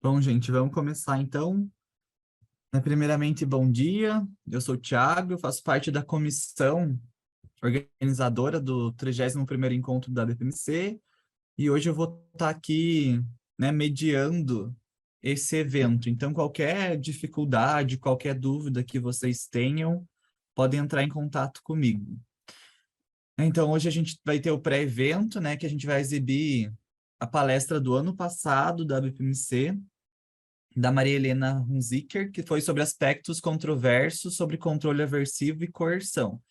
Bom, gente, vamos começar então. Primeiramente, bom dia. Eu sou o Thiago, eu faço parte da comissão organizadora do 31º encontro da BPMC e hoje eu vou estar aqui, mediando esse evento. Então, qualquer dificuldade, qualquer dúvida que vocês tenham, podem entrar em contato comigo. Então, hoje a gente vai ter o pré-evento, que a gente vai exibir a palestra do ano passado da BPMC, da Maria Helena Hunziker, que foi sobre aspectos controversos sobre controle aversivo e coerção.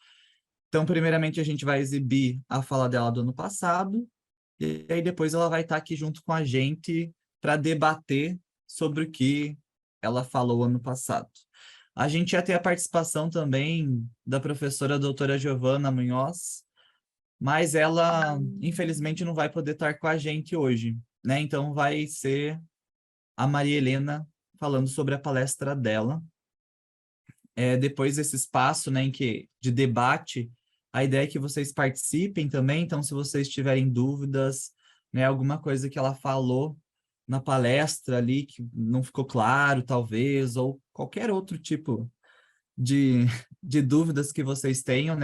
Então, primeiramente, a gente vai exibir a fala dela do ano passado, e aí depois ela vai estar aqui junto com a gente para debater sobre o que ela falou ano passado. A gente ia ter a participação também da professora doutora Giovana Munhoz, mas ela, infelizmente, não vai poder estar com a gente hoje, né? Então, vai ser a Maria Helena falando sobre a palestra dela. Depois desse espaço, de debate, a ideia é que vocês participem também, então se vocês tiverem dúvidas, alguma coisa que ela falou na palestra ali que não ficou claro, talvez, ou qualquer outro tipo de, de dúvidas que vocês tenham,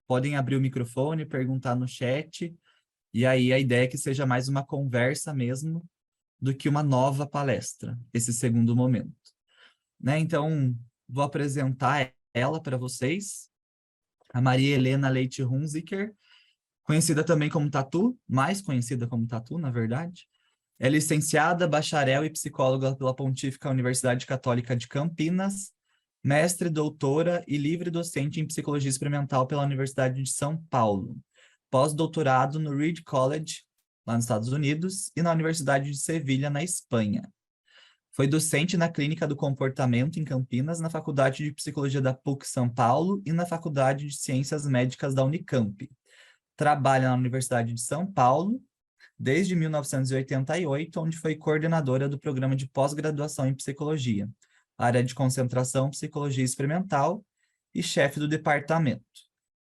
podem abrir o microfone, perguntar no chat, e aí a ideia é que seja mais uma conversa mesmo do que uma nova palestra, esse segundo momento. Então, vou apresentar ela para vocês, a Maria Helena Leite Hunziker, conhecida também como Tatu, mais conhecida como Tatu, na verdade. É licenciada, bacharel e psicóloga pela Pontífica Universidade Católica de Campinas, mestre, doutora e livre docente em psicologia experimental pela Universidade de São Paulo, pós-doutorado no Reed College, lá nos Estados Unidos, e na Universidade de Sevilha, na Espanha. Foi docente na Clínica do Comportamento em Campinas, na Faculdade de Psicologia da PUC São Paulo e na Faculdade de Ciências Médicas da Unicamp. Trabalha na Universidade de São Paulo desde 1988, onde foi coordenadora do programa de pós-graduação em psicologia, área de concentração psicologia experimental e chefe do departamento.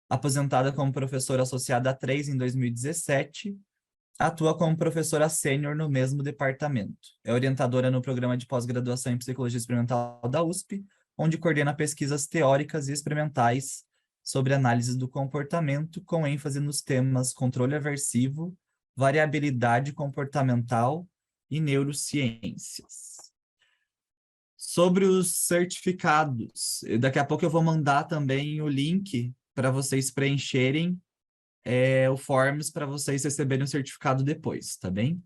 Aposentada como professora associada a 3 em 2017, atua como professora sênior no mesmo departamento. É orientadora no programa de pós-graduação em Psicologia Experimental da USP, onde coordena pesquisas teóricas e experimentais sobre análise do comportamento, com ênfase nos temas controle aversivo, variabilidade comportamental e neurociências. Sobre os certificados, daqui a pouco eu vou mandar também o link para vocês preencherem o Forms para vocês receberem o certificado depois, tá bem?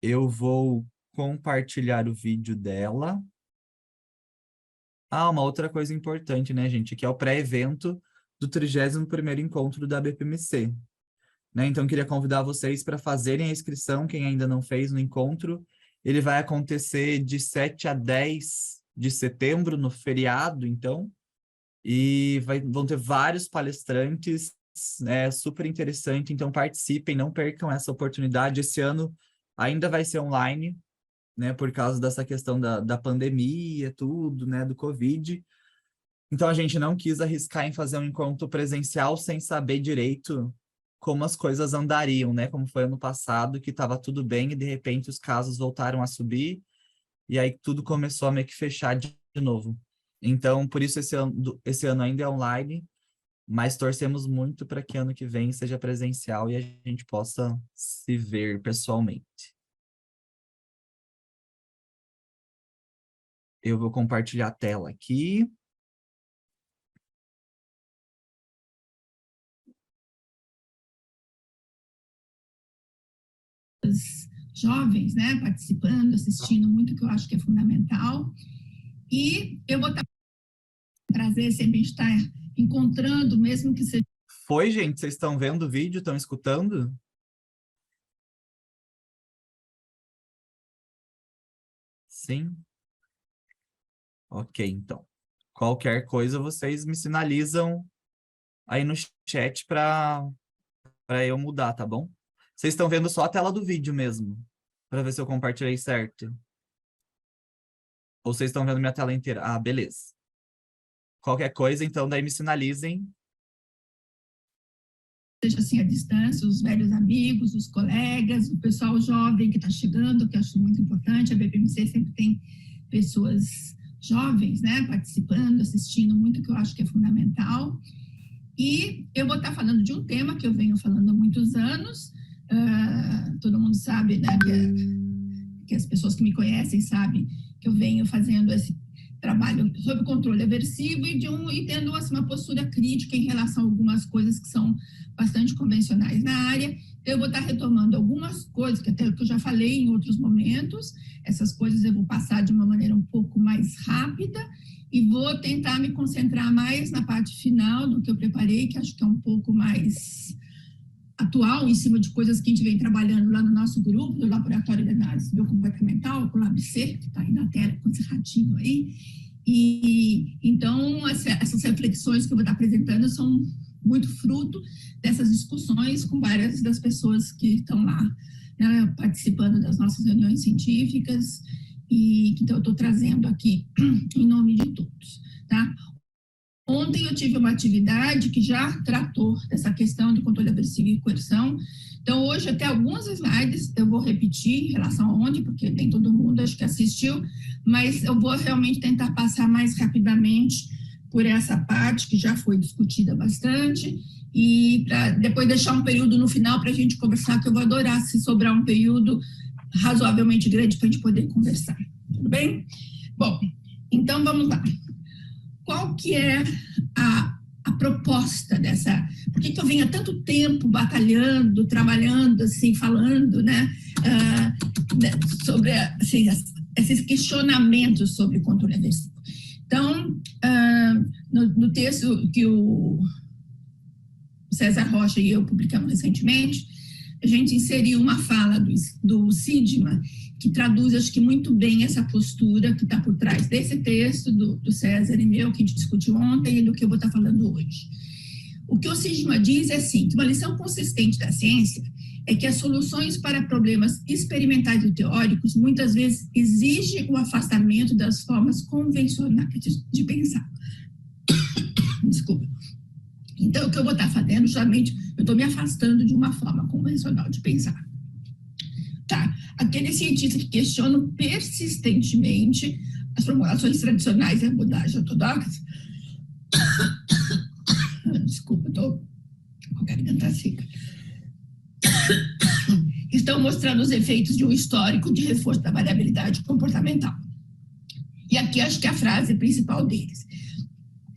Eu vou compartilhar o vídeo dela. Uma outra coisa importante, gente, que é o pré-evento do 31º encontro da BPMC. Então, queria convidar vocês para fazerem a inscrição, quem ainda não fez no encontro. Ele vai acontecer de 7 a 10 de setembro, no feriado, então, e vão ter vários palestrantes, super interessante, então participem, não percam essa oportunidade. Esse ano ainda vai ser online, por causa dessa questão da pandemia, tudo, do Covid. Então a gente não quis arriscar em fazer um encontro presencial sem saber direito como as coisas andariam, como foi ano passado, que estava tudo bem e de repente os casos voltaram a subir e aí tudo começou a meio que fechar de novo. Então, por isso esse ano ainda é online, mas torcemos muito para que ano que vem seja presencial e a gente possa se ver pessoalmente. Eu vou compartilhar a tela aqui. Jovens, participando, assistindo muito, que eu acho que é fundamental. E eu vou trazer sempre a gente estar encontrando, mesmo que seja... Foi, gente? Vocês estão vendo o vídeo? Estão escutando? Sim? Ok, então. Qualquer coisa, vocês me sinalizam aí no chat para eu mudar, tá bom? Vocês estão vendo só a tela do vídeo mesmo, para ver se eu compartilhei certo. Ou vocês estão vendo minha tela inteira? Ah, beleza. Qualquer coisa, então, daí me sinalizem seja assim à distância, os velhos amigos, os colegas, o pessoal jovem que está chegando, que eu acho muito importante. A BPMC sempre tem pessoas jovens, né, participando, assistindo muito, que eu acho que é fundamental. E eu vou estar falando de um tema que eu venho falando há muitos anos. Todo mundo sabe, né, que as pessoas que me conhecem sabem que eu venho fazendo esse trabalho sobre controle aversivo e tendo assim, uma postura crítica em relação a algumas coisas que são bastante convencionais na área. Então, eu vou estar retomando algumas coisas que até que eu já falei em outros momentos. Essas coisas eu vou passar de uma maneira um pouco mais rápida e vou tentar me concentrar mais na parte final do que eu preparei, que acho que é um pouco mais atual, em cima de coisas que a gente vem trabalhando lá no nosso grupo, do Laboratório de Análise Biocomportamental, o LabC, que está aí na tela com esse ratinho aí. E então, essas reflexões que eu vou estar apresentando são muito fruto dessas discussões com várias das pessoas que estão lá, né, participando das nossas reuniões científicas, e então eu estou trazendo aqui em nome de todos, tá? Ontem eu tive uma atividade que já tratou dessa questão de controle aversivo e coerção. Então, hoje, até alguns slides eu vou repetir em relação a ontem, porque nem todo mundo acho que assistiu, mas eu vou realmente tentar passar mais rapidamente por essa parte que já foi discutida bastante e para depois deixar um período no final para a gente conversar, que eu vou adorar se sobrar um período razoavelmente grande para a gente poder conversar. Tudo bem? Bom, então vamos lá. Qual que é a proposta dessa... Por que eu venho há tanto tempo batalhando, trabalhando, assim, falando, né, sobre assim, esses questionamentos sobre controle aversivo? Então, no texto que o César Rocha e eu publicamos recentemente, a gente inseriu uma fala do Sidman, que traduz, acho que muito bem essa postura que está por trás desse texto do César e meu, que a gente discutiu ontem, e do que eu vou estar falando hoje. O que o Sidman diz é assim, que uma lição consistente da ciência é que as soluções para problemas experimentais e teóricos muitas vezes exigem o afastamento das formas convencionais de pensar. Desculpa. Então, o que eu vou estar fazendo, justamente, eu estou me afastando de uma forma convencional de pensar. Tá? Aqueles cientistas que questionam persistentemente as formulações tradicionais e abordagem ortodoxa. Desculpa, estou com a garganta seca. Estão mostrando os efeitos de um histórico de reforço da variabilidade comportamental. E aqui acho que é a frase principal deles.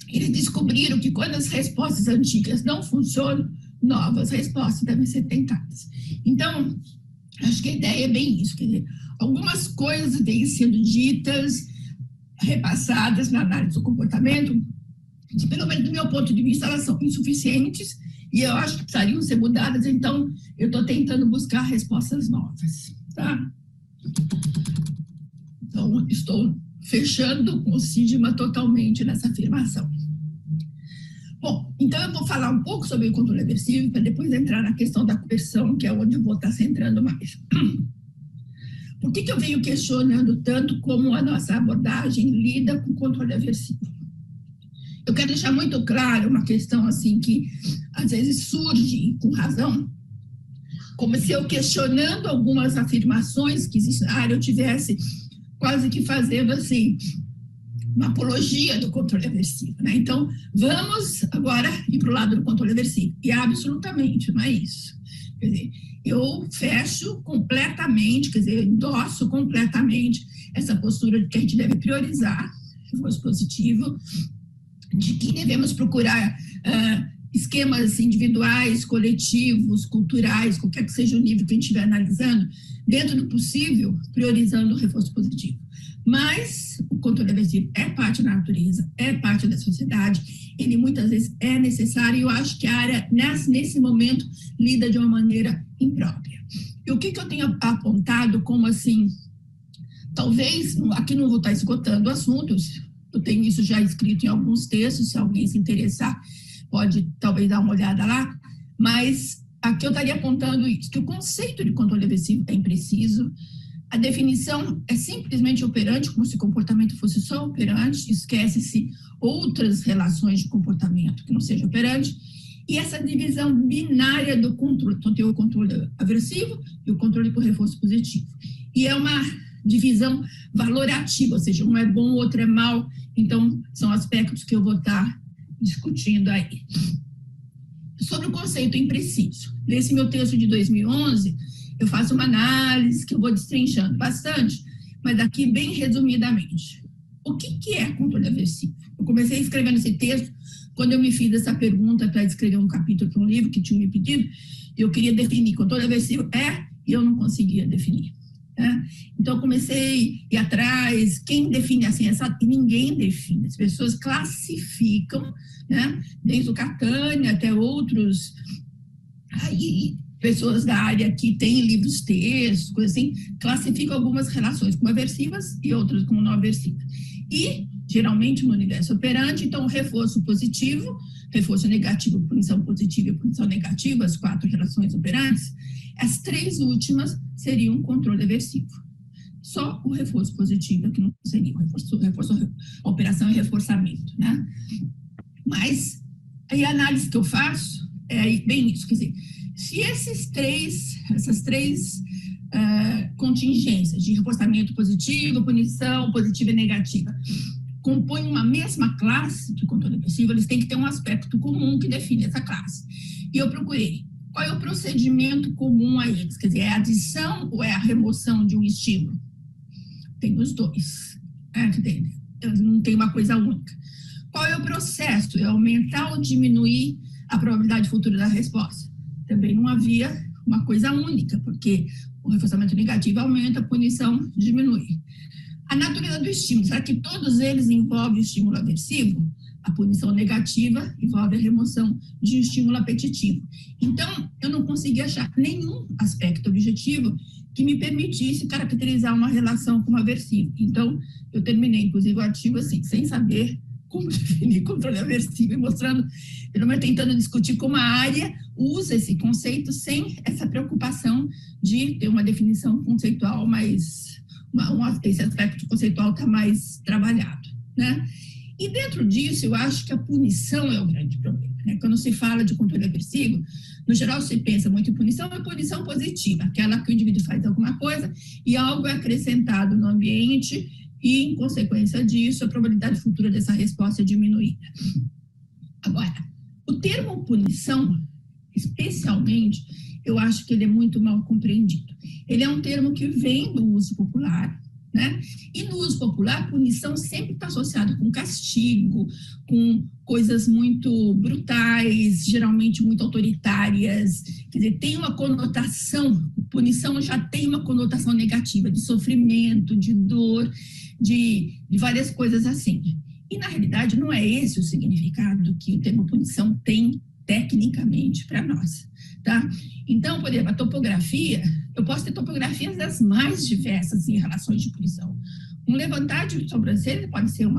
Eles descobriram que quando as respostas antigas não funcionam, novas respostas devem ser tentadas. Então, acho que a ideia é bem isso, quer dizer, algumas coisas têm sido ditas, repassadas na análise do comportamento, que, pelo menos do meu ponto de vista, elas são insuficientes e eu acho que precisariam ser mudadas, então eu estou tentando buscar respostas novas, tá? Então, estou fechando com o Sidman totalmente nessa afirmação. Bom, então eu vou falar um pouco sobre o controle aversivo para depois entrar na questão da coerção, que é onde eu vou estar centrando mais. Por que eu venho questionando tanto como a nossa abordagem lida com o controle aversivo? Eu quero deixar muito claro uma questão assim que às vezes surge com razão, como se eu questionando algumas afirmações que existem na área, eu tivesse quase que fazendo assim uma apologia do controle aversivo, né? Então, vamos agora ir para o lado do controle aversivo. E absolutamente, não é isso. Quer dizer, eu fecho completamente, quer dizer, endosso completamente essa postura de que a gente deve priorizar reforço positivo, de que devemos procurar esquemas individuais, coletivos, culturais, qualquer que seja o nível que a gente estiver analisando, dentro do possível, priorizando o reforço positivo. Mas o controle aversivo é parte da natureza, é parte da sociedade, ele muitas vezes é necessário e eu acho que a área, nesse momento, lida de uma maneira imprópria. E o que eu tenho apontado como assim, talvez, aqui não vou estar esgotando assuntos, eu tenho isso já escrito em alguns textos, se alguém se interessar, pode talvez dar uma olhada lá, mas aqui eu estaria apontando isso, que o conceito de controle aversivo é impreciso, a definição é simplesmente operante, como se o comportamento fosse só operante, esquece-se outras relações de comportamento que não seja operante, E essa divisão binária do controle, então tem o controle aversivo e o controle por reforço positivo. E é uma divisão valorativa, ou seja, um é bom, o outro é mal, então são aspectos que eu vou estar discutindo aí. Sobre o conceito impreciso, nesse meu texto de 2011, eu faço uma análise que eu vou destrinchando bastante, mas aqui bem resumidamente. O que é controle aversivo? Eu comecei escrevendo esse texto quando eu me fiz essa pergunta para escrever um capítulo para um livro que tinha me pedido, eu queria definir controle aversivo e eu não conseguia definir. Né? Então, eu comecei a ir atrás, quem define assim, ninguém define, as pessoas classificam, né? Desde o Catania até outros, aí, pessoas da área que têm livros textos, coisas assim, classificam algumas relações como aversivas e outras como não aversivas. E, geralmente, no universo operante, então, reforço positivo, reforço negativo, punição positiva e punição negativa, as 4 relações operantes, as 3 últimas seriam controle aversivo. Só o reforço positivo é que não seria a operação e reforçamento, né? Mas aí a análise que eu faço é bem isso, quer dizer, se essas três contingências de reforçamento positivo, punição positiva e negativa compõem uma mesma classe de controle aversivo, eles têm que ter um aspecto comum que define essa classe. E eu procurei qual é o procedimento comum a eles, quer dizer, é a adição ou é a remoção de um estímulo? Tem os dois, entende? Não tem uma coisa única. Qual é o processo? É aumentar ou diminuir a probabilidade futura da resposta? Também não havia uma coisa única, porque o reforçamento negativo aumenta, a punição diminui. A natureza do estímulo, será que todos eles envolvem o estímulo aversivo? A punição negativa envolve a remoção de um estímulo apetitivo. Então, eu não consegui achar nenhum aspecto objetivo que me permitisse caracterizar uma relação como aversiva. Então, eu terminei, inclusive, o artigo assim, sem saber como definir controle aversivo e mostrando, pelo menos tentando discutir como a área usa esse conceito sem essa preocupação de ter uma definição conceitual mais, esse aspecto conceitual está mais trabalhado, né? E dentro disso, eu acho que a punição é o grande problema, né? Quando se fala de controle aversivo, no geral se pensa muito em punição, é punição positiva, aquela que o indivíduo faz alguma coisa e algo é acrescentado no ambiente e, em consequência disso, a probabilidade futura dessa resposta é diminuída. Agora, o termo punição, especialmente, eu acho que ele é muito mal compreendido. Ele é um termo que vem do uso popular, né? E no uso popular, punição sempre está associado com castigo, com coisas muito brutais, geralmente muito autoritárias. Quer dizer, tem uma conotação, punição já tem uma conotação negativa, de sofrimento, de dor, de várias coisas assim. E, na realidade, não é esse o significado que o termo punição tem tecnicamente para nós, tá? Então, por exemplo, a topografia, eu posso ter topografias das mais diversas em relações de punição. Um levantar de sobrancelha pode ser eu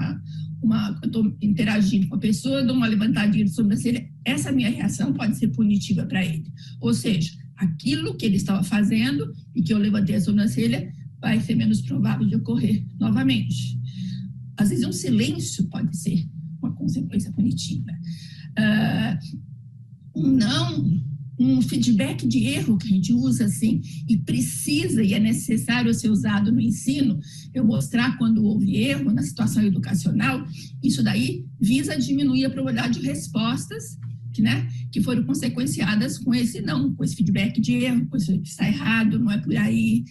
estou interagindo com a pessoa, dou uma levantadinha de sobrancelha, essa minha reação pode ser punitiva para ele. Ou seja, aquilo que ele estava fazendo e que eu levantei a sobrancelha vai ser menos provável de ocorrer novamente. Às vezes, um silêncio pode ser uma consequência punitiva. Um feedback de erro que a gente usa assim, e precisa e é necessário ser usado no ensino, eu mostrar quando houve erro na situação educacional, isso daí visa diminuir a probabilidade de respostas que foram consequenciadas com esse feedback de erro, com isso que está errado, não é por aí.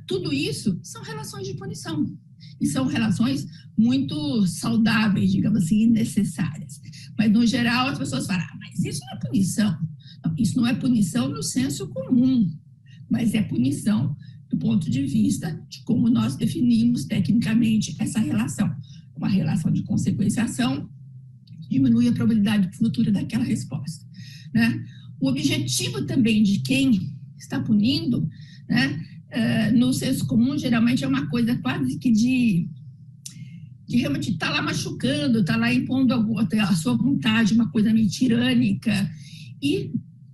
Tudo isso são relações de punição. E são relações muito saudáveis, digamos assim, necessárias. Mas, no geral, as pessoas falam, mas isso não é punição. Não, isso não é punição no senso comum, mas é punição do ponto de vista de como nós definimos tecnicamente essa relação. Uma relação de consequenciação diminui a probabilidade futura daquela resposta, né? O objetivo também de quem está punindo, né, no senso comum, geralmente é uma coisa quase que de realmente estar lá machucando, estar lá impondo a sua vontade, uma coisa meio tirânica, e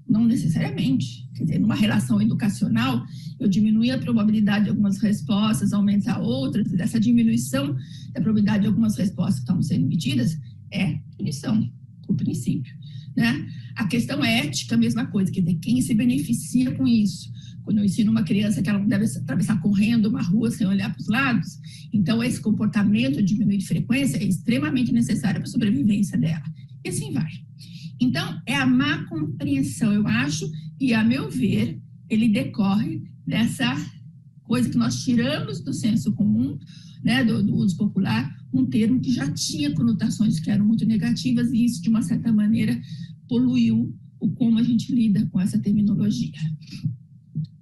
não necessariamente. Quer dizer, numa relação educacional, eu diminuir a probabilidade de algumas respostas, aumentar outras, e essa diminuição da probabilidade de algumas respostas que estão sendo emitidas é punição, por princípio. né? A questão ética, a mesma coisa, quer dizer, quem se beneficia com isso? Quando eu ensino uma criança que ela não deve atravessar correndo uma rua sem olhar para os lados, então esse comportamento de diminuir de frequência é extremamente necessário para a sobrevivência dela. E assim vai. Então, é a má compreensão, eu acho, e a meu ver, ele decorre dessa coisa que nós tiramos do senso comum, né, do uso popular, um termo que já tinha conotações que eram muito negativas, e isso, de uma certa maneira, poluiu o como a gente lida com essa terminologia.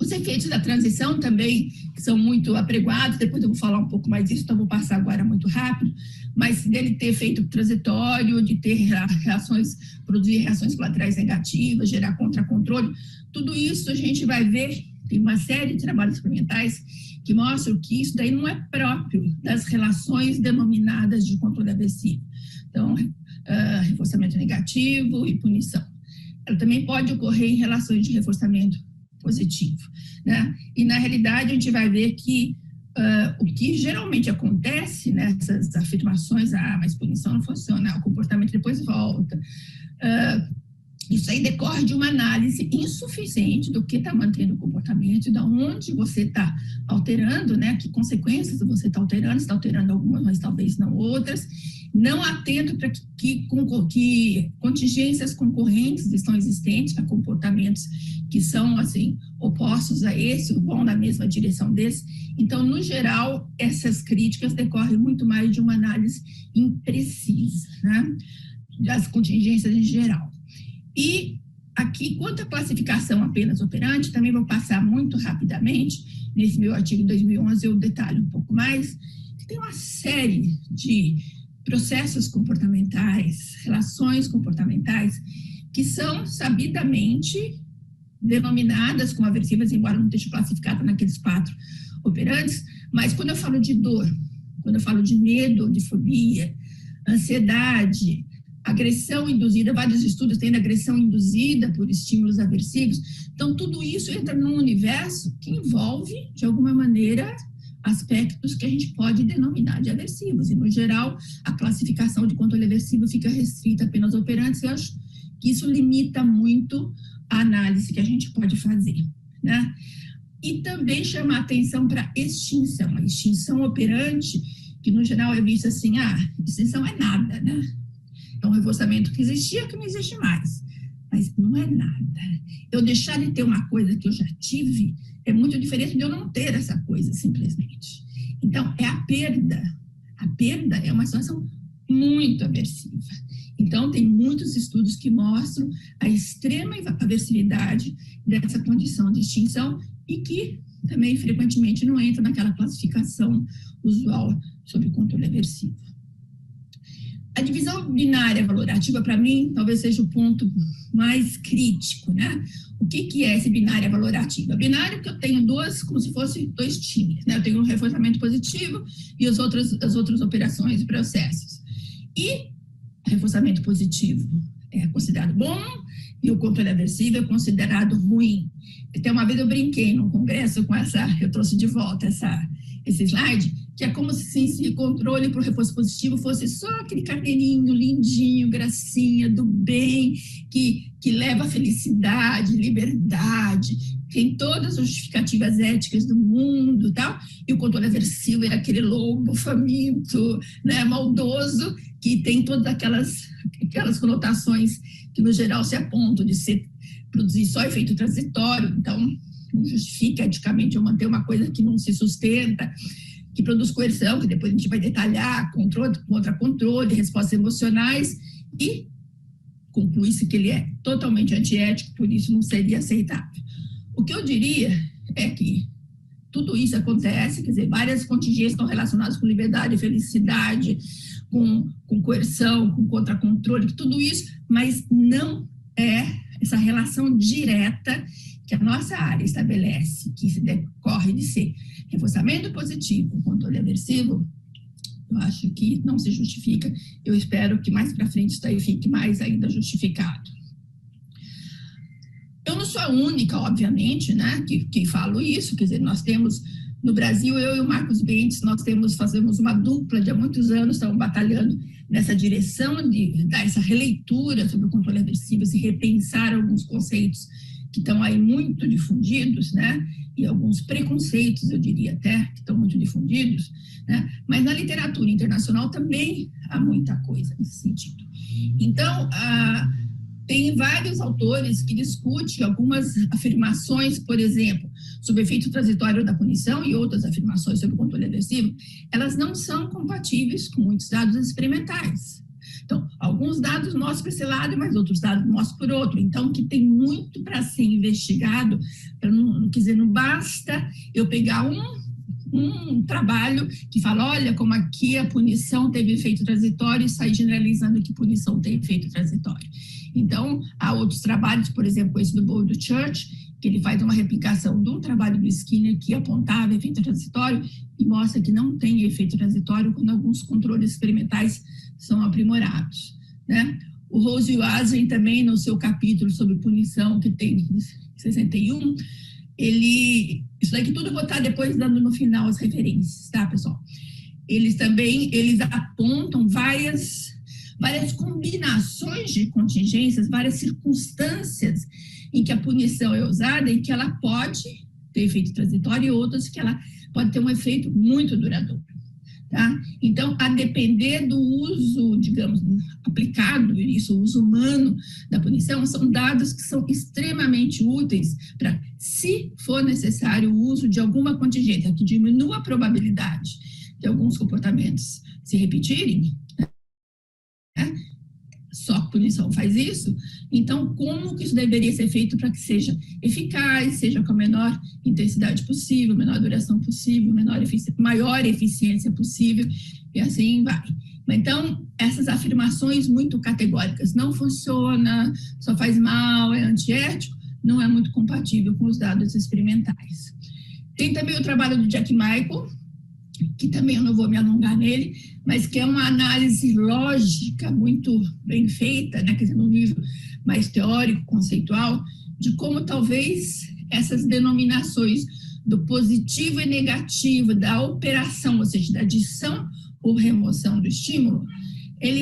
Os efeitos da transição também são muito apregoados, depois eu vou falar um pouco mais disso, então vou passar agora muito rápido, mas dele ter efeito transitório, de ter produzir reações colaterais negativas, gerar contracontrole, tudo isso a gente vai ver, tem uma série de trabalhos experimentais que mostram que isso daí não é próprio das relações denominadas de controle aversivo. Então, reforçamento negativo e punição. Ela também pode ocorrer em relações de reforçamento positivo, né? E, na realidade, a gente vai ver que o que geralmente acontece nessas afirmações, mas punição não funciona, o comportamento depois volta, isso aí decorre de uma análise insuficiente do que está mantendo o comportamento e de onde você está alterando, né? Que consequências você está alterando, você está alterando algumas, mas talvez não outras, não atento para que contingências concorrentes estão existentes para comportamentos que são, assim, opostos a esse, ou vão na mesma direção desse. Então, no geral, essas críticas decorrem muito mais de uma análise imprecisa, né? Das contingências em geral. E aqui, quanto à classificação apenas operante, também vou passar muito rapidamente, nesse meu artigo de 2011 eu detalho um pouco mais, que tem uma série de processos comportamentais, relações comportamentais, que são sabidamente denominadas como aversivas, embora não esteja classificada naqueles 4 operantes, mas quando eu falo de dor, quando eu falo de medo, de fobia, ansiedade, agressão induzida, vários estudos têm agressão induzida por estímulos aversivos, então tudo isso entra num universo que envolve, de alguma maneira, aspectos que a gente pode denominar de aversivos, e no geral a classificação de controle aversivo fica restrita apenas aos operantes, e eu acho que isso limita muito a análise que a gente pode fazer, né? E também chamar atenção para a extinção operante, que no geral é vista assim, extinção é nada, né? É um reforçamento que existia, que não existe mais. Mas não é nada. Eu deixar de ter uma coisa que eu já tive é muito diferente de eu não ter essa coisa, simplesmente. Então, é a perda. A perda é uma situação muito aversiva. Então, tem muitos estudos que mostram a extrema aversividade dessa condição de extinção e que também, frequentemente, não entra naquela classificação usual sobre controle aversivo. A divisão binária valorativa, para mim, talvez seja o ponto mais crítico, né? O que é esse binária valorativa? Binário que eu tenho como se fossem 2 times, né? Eu tenho um reforçamento positivo e as outras operações e processos. E reforçamento positivo é considerado bom e o controle aversivo é considerado ruim. Até uma vez eu brinquei num congresso com eu trouxe de volta esse slide, que é como se esse controle para o reforço positivo fosse só aquele carneirinho lindinho, gracinha, do bem, que leva a felicidade, liberdade, tem todas as justificativas éticas do mundo e tal, e o controle aversivo é aquele lobo faminto, né, maldoso, que tem todas aquelas conotações que, no geral, se apontam de produzir só efeito transitório, então não justifica eticamente eu manter uma coisa que não se sustenta, que produz coerção, que depois a gente vai detalhar, contra-controle, respostas emocionais, e conclui-se que ele é totalmente antiético, por isso não seria aceitável. O que eu diria é que tudo isso acontece, quer dizer, várias contingências estão relacionadas com liberdade, felicidade, com coerção, com contra-controle, tudo isso, mas não é essa relação direta que a nossa área estabelece, que decorre de ser reforçamento positivo, controle aversivo. Eu acho que não se justifica. Eu espero que mais para frente isso aí fique mais ainda justificado. Eu não sou a única, obviamente, né, que falo isso, quer dizer, nós temos, no Brasil, eu e o Marcos Bentes, fazemos uma dupla de há muitos anos, estamos batalhando nessa direção de dar essa releitura sobre o controle aversivo, se repensar alguns conceitos que estão aí muito difundidos, né? E alguns preconceitos, eu diria até, que estão muito difundidos, né? Mas na literatura internacional também há muita coisa nesse sentido. Então, tem vários autores que discutem algumas afirmações, por exemplo, sobre o efeito transitório da punição e outras afirmações sobre o controle aversivo, elas não são compatíveis com muitos dados experimentais. Então, alguns dados mostram para esse lado, mas outros dados mostram por outro. Então, que tem muito para ser investigado, não basta eu pegar um trabalho que fala, olha, como aqui a punição teve efeito transitório e sair generalizando que punição tem efeito transitório. Então, há outros trabalhos, por exemplo, esse do Boulder Church, que ele faz uma replicação de um trabalho do Skinner que apontava efeito transitório e mostra que não tem efeito transitório quando alguns controles experimentais são aprimorados, né? O Rose Wasserman também, no seu capítulo sobre punição, que tem 61, isso daqui tudo eu vou estar depois dando no final as referências, tá, pessoal? Eles apontam várias combinações de contingências, várias circunstâncias em que a punição é usada e que ela pode ter efeito transitório e outras que ela pode ter um efeito muito duradouro. Tá? Então, a depender do uso, digamos, aplicado, isso, o uso humano da punição, são dados que são extremamente úteis para, se for necessário, o uso de alguma contingência que diminua a probabilidade de alguns comportamentos se repetirem, né? Só a punição faz isso. Então, como que isso deveria ser feito para que seja eficaz, seja com a menor intensidade possível, menor duração possível, maior eficiência possível, e assim vai. Então, essas afirmações muito categóricas, não funciona, só faz mal, é antiético, não é muito compatível com os dados experimentais. Tem também o trabalho do Jack Michael, que também eu não vou me alongar nele, mas que é uma análise lógica muito bem feita, né, quer dizer, num nível mais teórico, conceitual, de como talvez essas denominações do positivo e negativo, da operação, ou seja, da adição ou remoção do estímulo,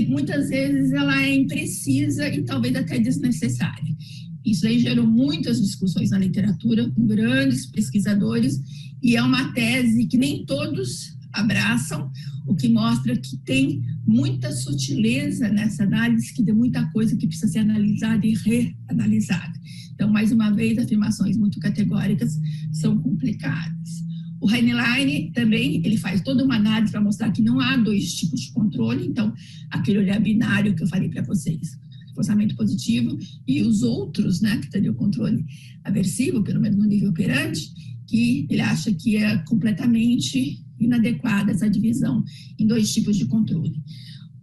muitas vezes ela é imprecisa e talvez até desnecessária. Isso aí gerou muitas discussões na literatura com grandes pesquisadores e é uma tese que nem todos abraçam, o que mostra que tem muita sutileza nessa análise, que tem muita coisa que precisa ser analisada e reanalisada. Então, mais uma vez, afirmações muito categóricas são complicadas. O Heinlein também, ele faz toda uma análise para mostrar que não há dois tipos de controle, então, aquele olhar binário que eu falei para vocês, reforçamento positivo, e os outros, né, que teria o controle aversivo, pelo menos no nível operante, que ele acha que é completamente inadequada essa divisão em dois tipos de controle.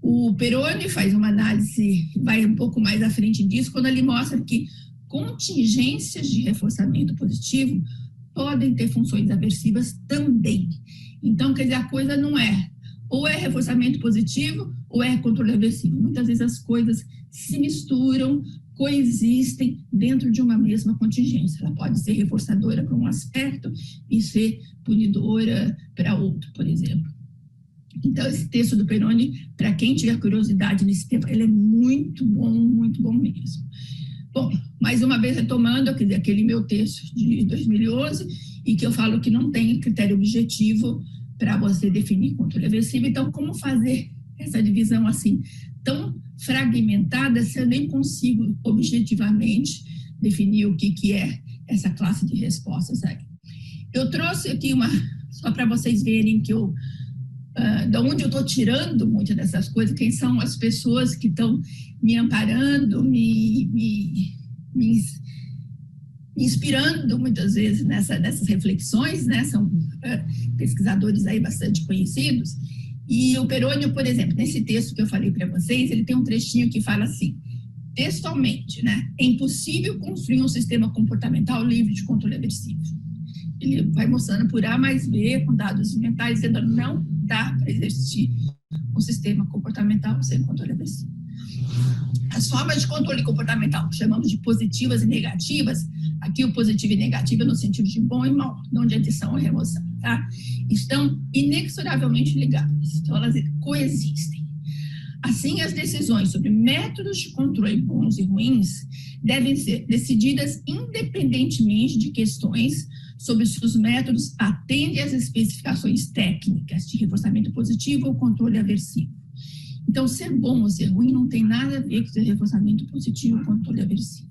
O Peroni faz uma análise, vai um pouco mais à frente disso, quando ele mostra que contingências de reforçamento positivo podem ter funções aversivas também. Então, quer dizer, a coisa não é ou é reforçamento positivo ou é controle aversivo. Muitas vezes as coisas se misturam, coexistem dentro de uma mesma contingência. Ela pode ser reforçadora para um aspecto e ser punidora para outro, por exemplo. Então, esse texto do Peroni, para quem tiver curiosidade nesse tema, ele é muito bom mesmo. Bom, mais uma vez retomando aquele meu texto de 2011, e que eu falo que não tem critério objetivo para você definir controle aversivo. Então, como fazer essa divisão assim, tão fragmentada, se eu nem consigo objetivamente definir o que é essa classe de respostas aí. Eu trouxe aqui só para vocês verem que de onde eu estou tirando muitas dessas coisas, quem são as pessoas que estão me amparando, me inspirando muitas vezes nessas reflexões, né? São pesquisadores aí bastante conhecidos. E o Peroni, por exemplo, nesse texto que eu falei para vocês, ele tem um trechinho que fala assim, textualmente, né? É impossível construir um sistema comportamental livre de controle aversivo. Ele vai mostrando por A mais B, com dados mentais, dizendo que não dá para existir um sistema comportamental sem controle aversivo. As formas de controle comportamental, que chamamos de positivas e negativas, aqui o positivo e negativo é no sentido de bom e mal, não de adição e remoção, tá? Estão inexoravelmente ligadas, então elas coexistem. Assim, as decisões sobre métodos de controle bons e ruins devem ser decididas independentemente de questões sobre se os métodos atendem às especificações técnicas de reforçamento positivo ou controle aversivo. Então, ser bom ou ser ruim não tem nada a ver com ser reforçamento positivo ou controle aversivo.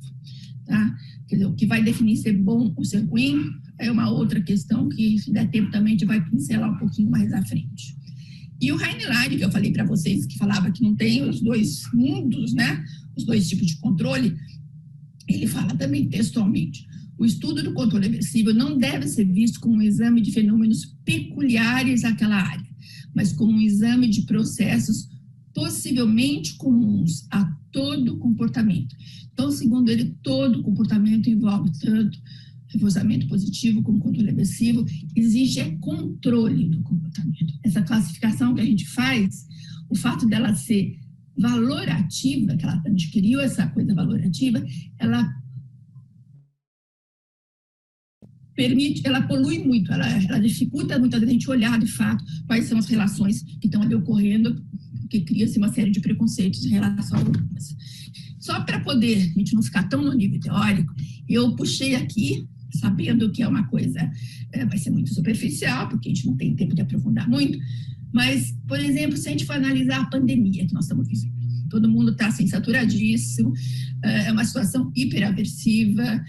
Tá? Quer dizer, o que vai definir ser bom ou ser ruim é uma outra questão que, se der tempo, também a gente vai pincelar um pouquinho mais à frente. E o Heinlein, que eu falei para vocês, que falava que não tem os dois mundos, né? Os dois tipos de controle, ele fala também textualmente: o estudo do controle aversivo não deve ser visto como um exame de fenômenos peculiares àquela área, mas como um exame de processos possivelmente comuns a todo comportamento. Então, segundo ele, todo comportamento envolve tanto reforçamento positivo como controle aversivo. Exige controle do comportamento. Essa classificação que a gente faz, o fato dela ser valorativa, que ela adquiriu essa coisa valorativa, ela permite, ela polui muito, ela dificulta muitas vezes a gente olhar de fato quais são as relações que estão ali ocorrendo, porque cria-se uma série de preconceitos em relação a algumas. Só para poder a gente não ficar tão no nível teórico, eu puxei aqui, sabendo que é uma coisa, vai ser muito superficial, porque a gente não tem tempo de aprofundar muito, mas, por exemplo, se a gente for analisar a pandemia que nós estamos vivendo, todo mundo está assim, saturadíssimo, é uma situação hiperaversiva,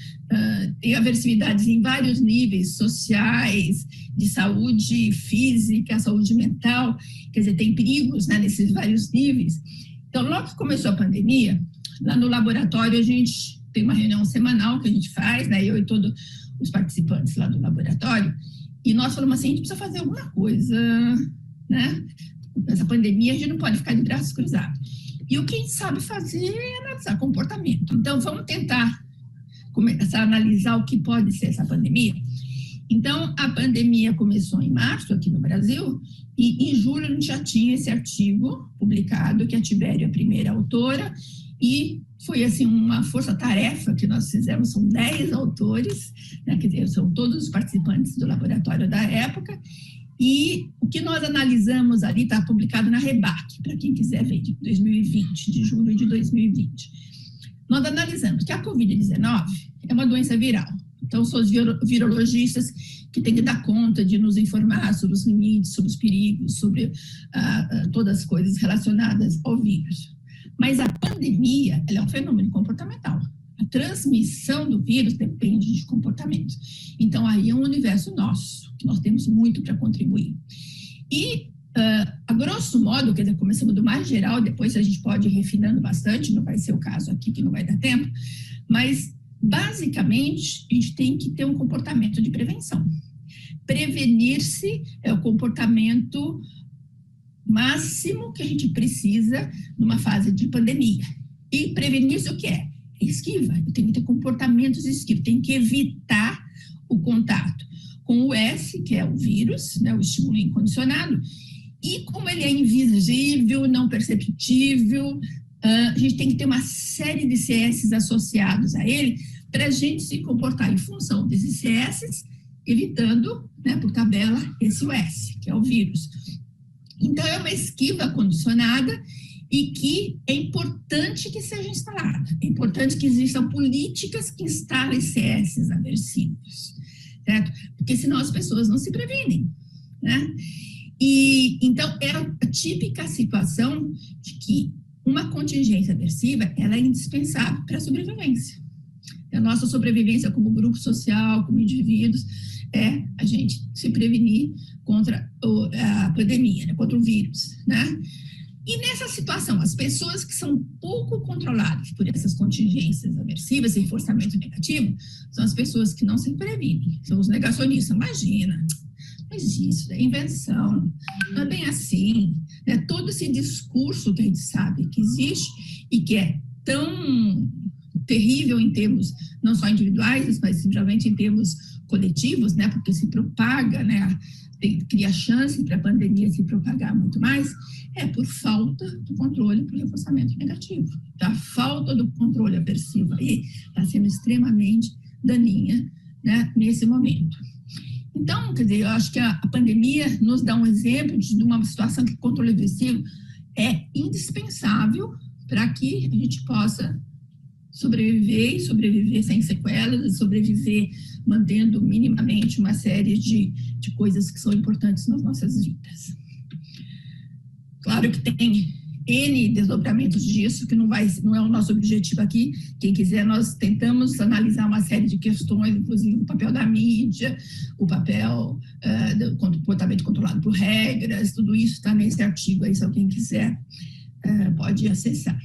tem aversividades em vários níveis sociais, de saúde física, saúde mental, quer dizer, tem perigos, né, nesses vários níveis. Então, logo que começou a pandemia, lá no laboratório a gente tem uma reunião semanal que a gente faz, né, eu e todos os participantes lá do laboratório, e nós falamos assim, a gente precisa fazer alguma coisa, né? Essa pandemia a gente não pode ficar de braços cruzados. E o que a gente sabe fazer é analisar comportamento. Então, vamos tentar começar a analisar o que pode ser essa pandemia. Então, a pandemia começou em março aqui no Brasil, e em julho a gente já tinha esse artigo publicado, que a Tibério é a primeira autora, e foi assim uma força-tarefa que nós fizemos, são 10 autores, né, quer dizer, são todos os participantes do laboratório da época, e o que nós analisamos ali está publicado na REBAC, para quem quiser ver, de 2020, de julho de 2020. Nós analisamos que a Covid-19 é uma doença viral, então são os virologistas que têm que dar conta de nos informar sobre os limites, sobre os perigos, sobre todas as coisas relacionadas ao vírus. Mas a pandemia, ela é um fenômeno comportamental. A transmissão do vírus depende de comportamento. Então, aí é um universo nosso, que nós temos muito para contribuir. E, a grosso modo, quer dizer, começamos do mais geral, depois a gente pode ir refinando bastante, não vai ser o caso aqui, que não vai dar tempo, mas, basicamente, a gente tem que ter um comportamento de prevenção. Prevenir-se é o comportamento máximo que a gente precisa numa fase de pandemia. E prevenir-se o que é? Esquiva. Eu tenho que ter comportamentos de esquiva, tem que evitar o contato com o S, que é o vírus, né, o estímulo incondicionado, e como ele é invisível, não perceptível, a gente tem que ter uma série de CS associados a ele para a gente se comportar em função desses CS, evitando, né, por tabela, esse S, que é o vírus. Então, é uma esquiva condicionada e que é importante que seja instalada. É importante que existam políticas que instalem CS aversivos, certo? Porque senão as pessoas não se previnem, né? E, então, é a típica situação de que uma contingência aversiva, ela é indispensável para a sobrevivência. A nossa sobrevivência como grupo social, como indivíduos, é a gente se prevenir contra a pandemia, né, contra o vírus, né? E nessa situação, as pessoas que são pouco controladas por essas contingências aversivas e reforçamento negativo, são as pessoas que não se previnem, são os negacionistas. Imagina, não existe, é invenção, não é bem assim, né? Todo esse discurso que a gente sabe que existe e que é tão terrível em termos não só individuais, mas simplesmente em termos coletivos, né? Porque se propaga, né? Cria chance para a pandemia se propagar muito mais, é por falta do controle por reforçamento negativo. Então, a falta do controle aversivo aí está sendo extremamente daninha, né, nesse momento. Então, quer dizer, eu acho que a pandemia nos dá um exemplo de uma situação que o controle aversivo é indispensável para que a gente possa sobreviver e sobreviver sem sequelas, sobreviver mantendo minimamente uma série de coisas que são importantes nas nossas vidas. Claro que tem N desdobramentos disso, que não é o nosso objetivo aqui. Quem quiser, nós tentamos analisar uma série de questões, inclusive o papel da mídia, o papel do comportamento controlado por regras, tudo isso está nesse artigo aí, se alguém quiser, pode acessar.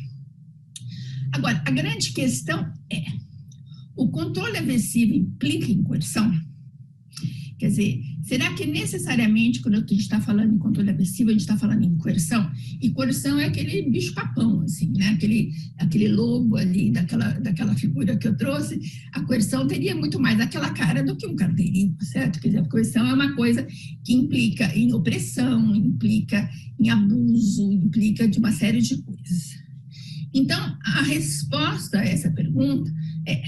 Agora, a grande questão é, o controle aversivo implica em coerção? Quer dizer, será que necessariamente, quando a gente está falando em controle aversivo, a gente está falando em coerção? E coerção é aquele bicho-papão, assim, né? Aquele lobo ali, daquela figura que eu trouxe. A coerção teria muito mais aquela cara do que um carteirinho, certo? Quer dizer, a coerção é uma coisa que implica em opressão, implica em abuso, implica de uma série de coisas. Então, a resposta a essa pergunta é: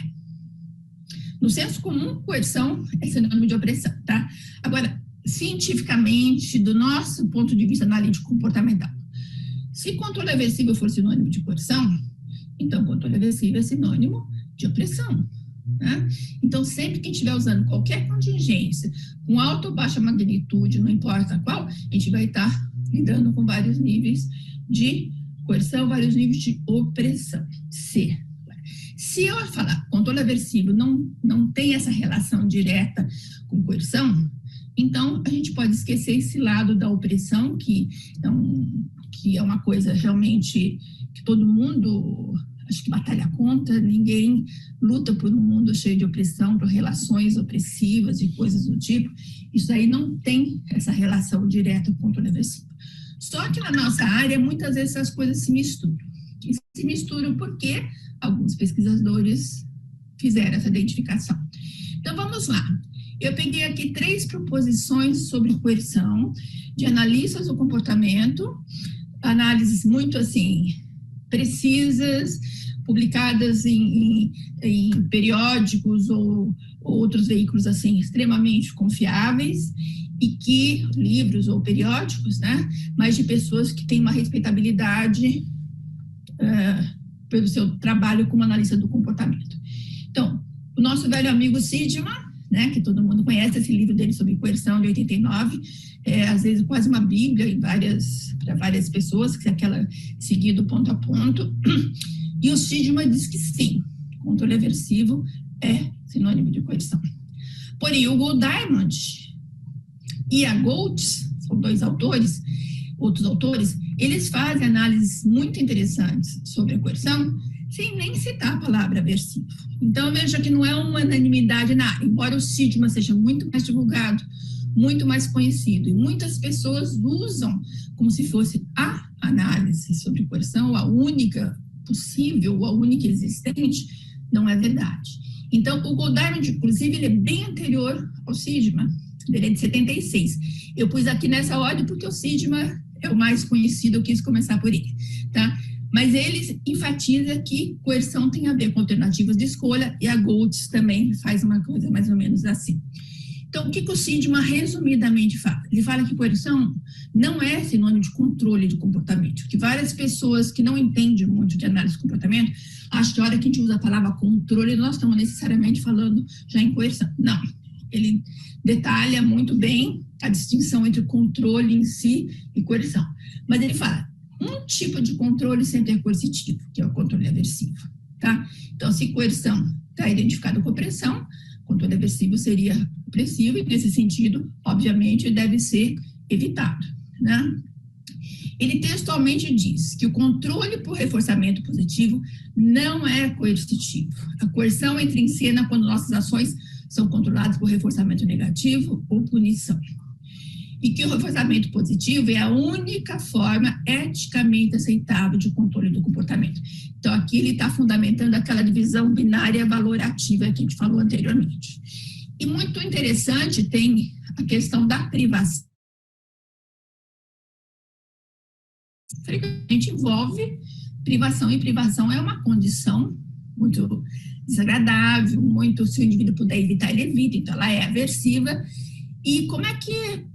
no senso comum, coerção é sinônimo de opressão, tá? Agora, cientificamente, do nosso ponto de vista analítico comportamental, se controle aversivo for sinônimo de coerção, então controle aversivo é sinônimo de opressão, né? Então, sempre que a gente estiver usando qualquer contingência, com alta ou baixa magnitude, não importa qual, a gente vai estar lidando com vários níveis de coerção, vários níveis de opressão. Se eu falar controle aversivo não tem essa relação direta com coerção, então a gente pode esquecer esse lado da opressão, que é uma coisa realmente que todo mundo, acho que batalha contra, ninguém luta por um mundo cheio de opressão, por relações opressivas e coisas do tipo. Isso aí não tem essa relação direta com controle aversivo. Só que na nossa área, muitas vezes essas coisas se misturam. E se misturam porque alguns pesquisadores fizeram essa identificação. Então, vamos lá. Eu peguei aqui 3 proposições sobre coerção de analistas do comportamento, análises muito, assim, precisas, publicadas em periódicos ou outros veículos, assim, extremamente confiáveis, e que, livros ou periódicos, né, mas de pessoas que têm uma respeitabilidade pelo seu trabalho como analista do comportamento. Então, o nosso velho amigo Sidman, né, que todo mundo conhece, esse livro dele sobre coerção de 89, às vezes quase uma bíblia para várias pessoas, que é aquela seguido ponto a ponto, e o Sidman diz que sim, controle aversivo é sinônimo de coerção. Porém, o Golddiamond e a Goltz, são 2 autores, outros autores, eles fazem análises muito interessantes sobre a coerção, sem nem citar a palavra aversivo. Então, veja que não é uma unanimidade na área, embora o Sidman seja muito mais divulgado, muito mais conhecido, e muitas pessoas usam como se fosse a análise sobre coerção, a única possível, ou a única existente, não é verdade. Então, o Golddiamond, inclusive, ele é bem anterior ao Sidman, ele é de 76. Eu pus aqui nessa ordem porque o Sidman é o mais conhecido, eu quis começar por ele, tá? Mas ele enfatiza que coerção tem a ver com alternativas de escolha, e a Goltz também faz uma coisa mais ou menos assim. Então, o que o Sidman resumidamente fala? Ele fala que coerção não é sinônimo de controle de comportamento, que várias pessoas que não entendem muito de análise de comportamento acham que a hora que a gente usa a palavra controle, nós estamos necessariamente falando já em coerção. Não, ele detalha muito bem a distinção entre controle em si e coerção. Mas ele fala, um tipo de controle sempre é coercitivo, que é o controle aversivo, tá? Então, se coerção está identificado com opressão, controle aversivo seria opressivo, e nesse sentido, obviamente, deve ser evitado, né? Ele textualmente diz que o controle por reforçamento positivo não é coercitivo. A coerção entra em cena quando nossas ações são controladas por reforçamento negativo ou punição. E que o reforçamento positivo é a única forma eticamente aceitável de controle do comportamento. Então, aqui ele está fundamentando aquela divisão binária valorativa que a gente falou anteriormente. E muito interessante tem a questão da privação. Frequentemente envolve privação, e privação é uma condição muito desagradável, muito, se o indivíduo puder evitar, ele evita, então ela é aversiva. E como é que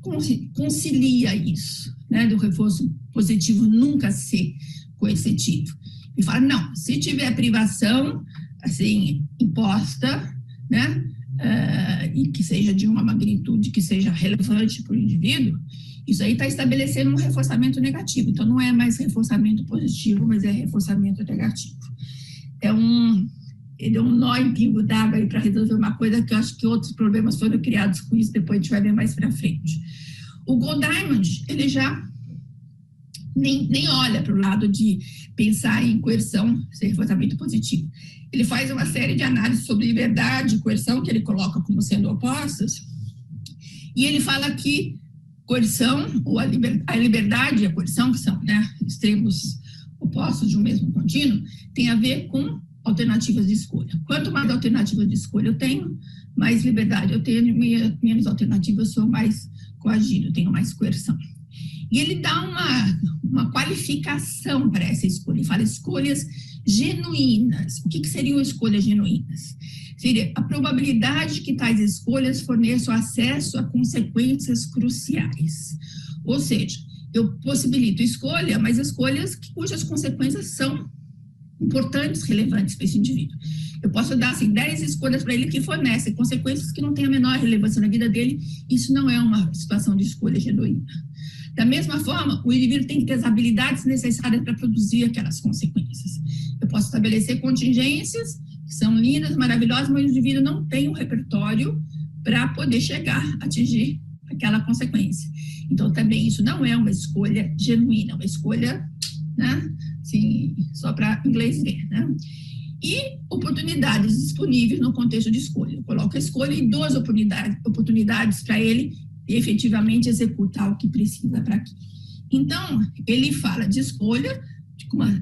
concilia isso? né, do reforço positivo nunca ser coercitivo. E fala, não, se tiver privação, assim, imposta, né, e que seja de uma magnitude que seja relevante para o indivíduo, isso aí está estabelecendo um reforçamento negativo. Então, não é mais reforçamento positivo, mas é reforçamento negativo. Ele é um nó em pingo d'água aí para resolver uma coisa que eu acho que outros problemas foram criados com isso, depois a gente vai ver mais para frente. O Gold Diamond, ele já nem olha para o lado de pensar em coerção, ser reforçamento positivo. Ele faz uma série de análises sobre liberdade e coerção, que ele coloca como sendo opostas, e ele fala que coerção, ou a liberdade e a coerção, que são, né, extremos opostos de um mesmo contínuo, tem a ver com alternativas de escolha. Quanto mais alternativas de escolha eu tenho, mais liberdade eu tenho, menos alternativas eu sou mais coagido, tenho mais coerção. E ele dá uma qualificação para essa escolha. Ele fala escolhas genuínas. O que seriam escolhas genuínas? Seria a probabilidade que tais escolhas forneçam acesso a consequências cruciais. Ou seja, eu possibilito escolha, mas escolhas cujas consequências são importantes, relevantes para esse indivíduo. Eu posso dar, assim, 10 escolhas para ele que fornecem consequências que não têm a menor relevância na vida dele. Isso não é uma situação de escolha genuína. Da mesma forma, o indivíduo tem que ter as habilidades necessárias para produzir aquelas consequências. Eu posso estabelecer contingências que são lindas, maravilhosas, mas o indivíduo não tem um repertório para poder chegar a atingir aquela consequência. Então, também isso não é uma escolha genuína, é uma escolha, né, assim, só para inglês ver, né? E oportunidades disponíveis no contexto de escolha. Eu coloco a escolha e dou as oportunidades para ele efetivamente executar o que precisa para aqui. Então, ele fala de escolha,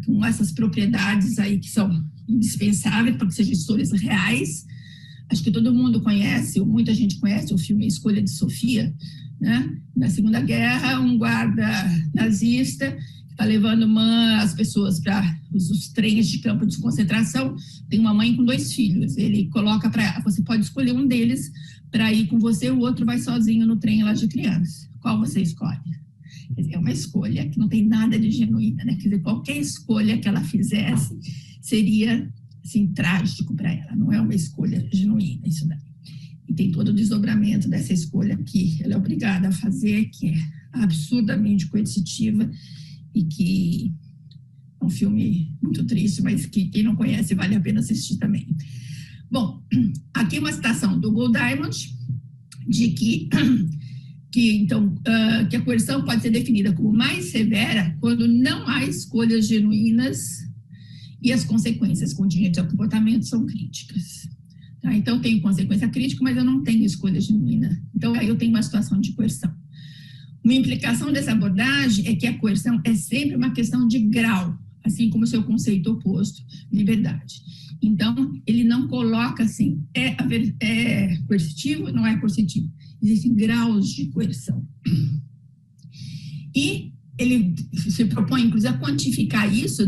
com essas propriedades aí que são indispensáveis para que sejam escolhas reais. Acho que todo mundo conhece, ou muita gente conhece, o filme Escolha de Sofia, né? Na Segunda Guerra, um guarda nazista está levando as pessoas para os trens de campo de concentração, tem uma mãe com 2 filhos, ele coloca para ela, você pode escolher um deles para ir com você, o outro vai sozinho no trem lá de criança. Qual você escolhe? Quer dizer, é uma escolha que não tem nada de genuína, né? Quer dizer, qualquer escolha que ela fizesse seria, assim, trágico para ela, não é uma escolha genuína isso daí. E tem todo o desdobramento dessa escolha que ela é obrigada a fazer, que é absurdamente coercitiva, e que é um filme muito triste, mas que quem não conhece vale a pena assistir também. Bom, aqui uma citação do Gold Diamond, de que a coerção pode ser definida como mais severa quando não há escolhas genuínas e as consequências contingentes ao comportamento são críticas. Tá? Então, eu tenho consequência crítica, mas eu não tenho escolha genuína. Então, aí eu tenho uma situação de coerção. Uma implicação dessa abordagem é que a coerção é sempre uma questão de grau, assim como o seu conceito oposto, liberdade. Então, ele não coloca assim, é coercitivo, não é coercitivo. Existem graus de coerção. E ele se propõe, inclusive, a quantificar isso,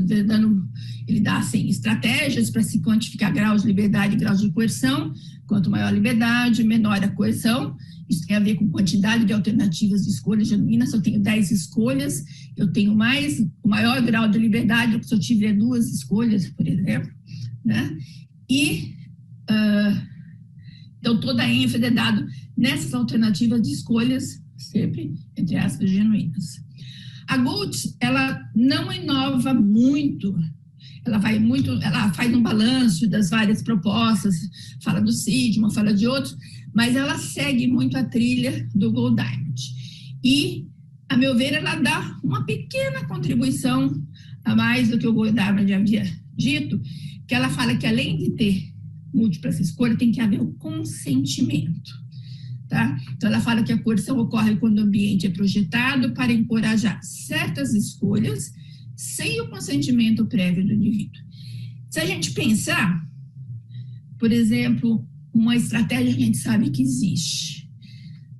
ele dá assim, estratégias para se quantificar graus de liberdade e graus de coerção. Quanto maior a liberdade, menor a coerção. Isso tem a ver com quantidade de alternativas de escolha genuína. Se eu tenho 10 escolhas, eu tenho o maior grau de liberdade do que se eu tiver 2 escolhas, por exemplo. Né? E, então, toda a ênfase é dada nessas alternativas de escolhas, sempre, entre aspas, genuínas. A Gold, ela não inova muito, ela faz um balanço das várias propostas, fala do Sigma, fala de outros, mas ela segue muito a trilha do Gold Diamond. E, a meu ver, ela dá uma pequena contribuição a mais do que o Gold Diamond havia dito, que ela fala que, além de ter múltiplas escolhas, tem que haver o consentimento. Tá? Então, ela fala que a coerção ocorre quando o ambiente é projetado para encorajar certas escolhas sem o consentimento prévio do indivíduo. Se a gente pensar, por exemplo, uma estratégia que a gente sabe que existe.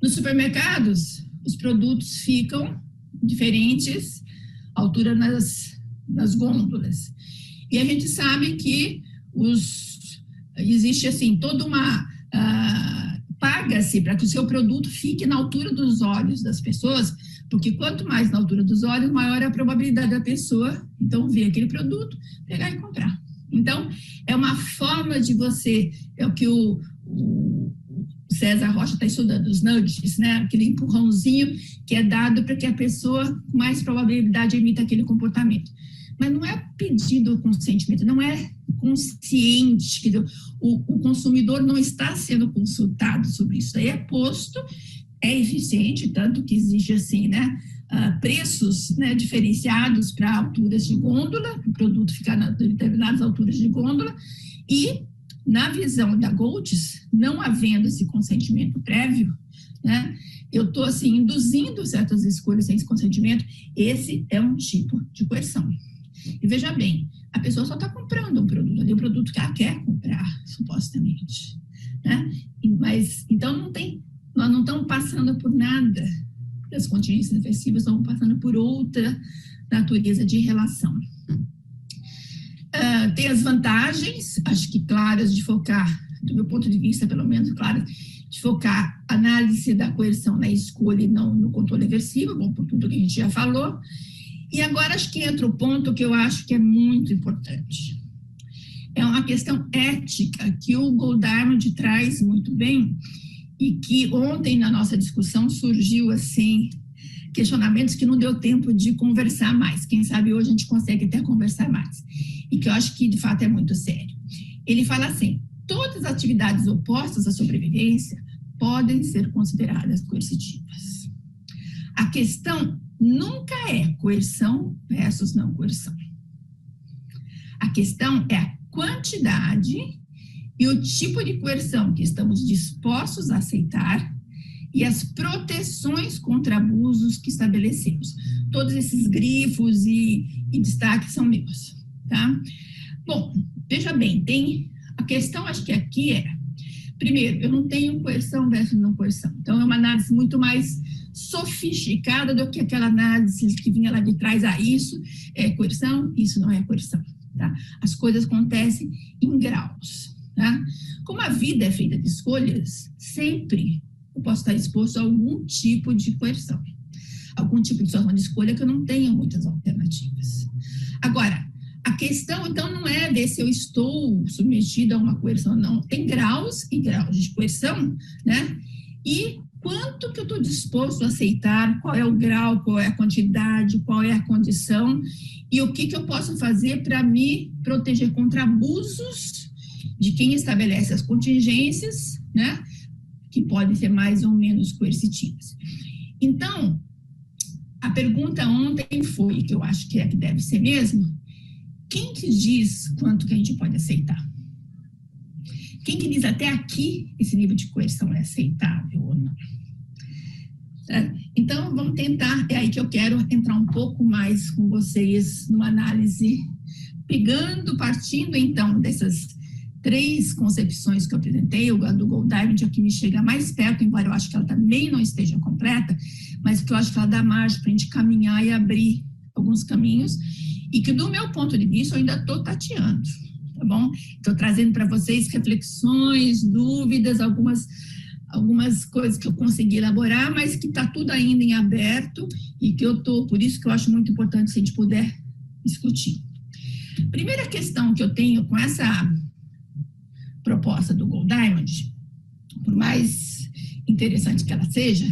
Nos supermercados, os produtos ficam diferentes altura nas gôndolas. E a gente sabe que existe assim toda uma paga-se para que o seu produto fique na altura dos olhos das pessoas, Porque quanto mais na altura dos olhos, maior é a probabilidade da pessoa, então, ver aquele produto, pegar e comprar. Então, é uma forma de você, é o que o César Rocha está estudando, os nudges, né? Aquele empurrãozinho que é dado para que a pessoa, com mais probabilidade, imita aquele comportamento. Mas não é pedido o consentimento, não é consciente, quer dizer, o consumidor não está sendo consultado sobre isso. Aí é posto, é eficiente, tanto que exige assim, né, preços, né, diferenciados para alturas de gôndola, o produto ficar em determinadas alturas de gôndola, e na visão da Goltz, não havendo esse consentimento prévio, né, eu estou assim, induzindo certas escolhas sem esse consentimento, esse é um tipo de coerção. E veja bem, a pessoa só está comprando um produto, ali o produto que ela quer comprar, supostamente, né? Mas, então, nós não estamos passando por nada das contingências efetivas, estamos passando por outra natureza de relação. Tem as vantagens, acho que claras, de focar, do meu ponto de vista, pelo menos, claras, de focar a análise da coerção na escolha e não no controle aversivo, bom, por tudo que a gente já falou. E agora acho que entra o ponto que eu acho que é muito importante. É uma questão ética que o Golddiamond traz muito bem e que ontem na nossa discussão surgiu assim, questionamentos que não deu tempo de conversar mais. Quem sabe hoje a gente consegue até conversar mais. E que eu acho que de fato é muito sério. Ele fala assim, todas as atividades opostas à sobrevivência podem ser consideradas coercitivas. A questão nunca é coerção versus não coerção. A questão é a quantidade e o tipo de coerção que estamos dispostos a aceitar e as proteções contra abusos que estabelecemos. Todos esses grifos e destaques são meus, tá? Bom, veja bem, tem a questão, acho que aqui é, primeiro, eu não tenho coerção versus não coerção. Então, é uma análise muito mais sofisticada do que aquela análise que vinha lá de trás. Isso é coerção, isso não é coerção. Tá? As coisas acontecem em graus. Tá? Como a vida é feita de escolhas, sempre eu posso estar exposto a algum tipo de coerção. Algum tipo de situação de escolha que eu não tenho muitas alternativas. Agora, a questão, então, não é ver se eu estou submetido a uma coerção, não. Tem graus e graus de coerção, né? E quanto que eu estou disposto a aceitar, qual é o grau, qual é a quantidade, qual é a condição, e o que eu posso fazer para me proteger contra abusos de quem estabelece as contingências, né? Que podem ser mais ou menos coercitivas. Então, a pergunta ontem foi, que eu acho que é que deve ser mesmo, quem que diz quanto que a gente pode aceitar? Quem que diz até aqui esse nível de coerção é aceitável ou não? Então, vamos tentar, é aí que eu quero entrar um pouco mais com vocês numa análise, partindo então dessas 3 concepções que eu apresentei, a do Golddiamond é que me chega mais perto, embora eu acho que ela também não esteja completa, mas que eu acho que ela dá margem para a gente caminhar e abrir alguns caminhos, e que do meu ponto de vista eu ainda estou tateando, tá bom? Estou trazendo para vocês reflexões, dúvidas, algumas coisas que eu consegui elaborar, mas que está tudo ainda em aberto e que por isso que eu acho muito importante se a gente puder discutir. Primeira questão que eu tenho com essa proposta do Golddiamond, por mais interessante que ela seja,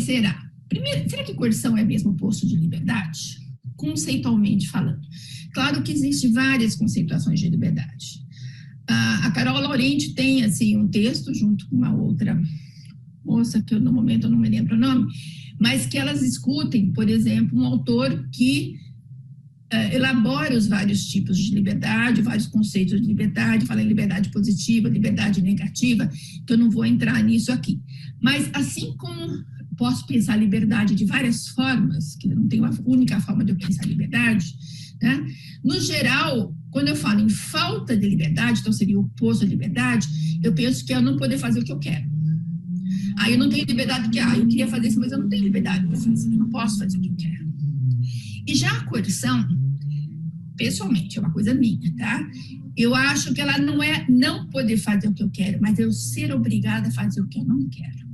será que coerção é mesmo oposto de liberdade? Conceitualmente falando. Claro que existem várias conceituações de liberdade. A Carol Laurenti tem assim, um texto junto com uma outra moça, que no momento eu não me lembro o nome, mas que elas discutem, por exemplo, um autor que elabora os vários tipos de liberdade, vários conceitos de liberdade, fala em liberdade positiva, liberdade negativa, que eu não vou entrar nisso aqui. Mas assim como posso pensar liberdade de várias formas, que não tem uma única forma de eu pensar liberdade, né? No geral, quando eu falo em falta de liberdade, então seria o oposto de liberdade, eu penso que é eu não poder fazer o que eu quero. Aí eu não tenho liberdade porque eu queria fazer isso, mas eu não tenho liberdade para fazer, eu não posso fazer o que eu quero. E já a coerção, pessoalmente, é uma coisa minha, tá? Eu acho que ela não é não poder fazer o que eu quero, mas eu ser obrigada a fazer o que eu não quero.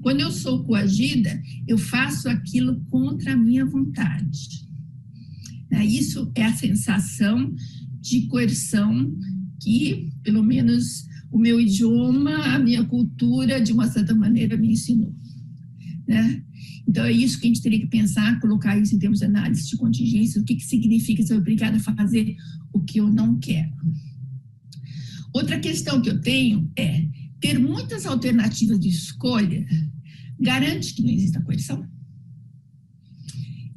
Quando eu sou coagida, eu faço aquilo contra a minha vontade. Isso é a sensação de coerção que, pelo menos, o meu idioma, a minha cultura, de uma certa maneira, me ensinou. Então, é isso que a gente teria que pensar, colocar isso em termos de análise de contingência, o que significa ser obrigada a fazer o que eu não quero. Outra questão que eu tenho é, ter muitas alternativas de escolha garante que não exista coerção?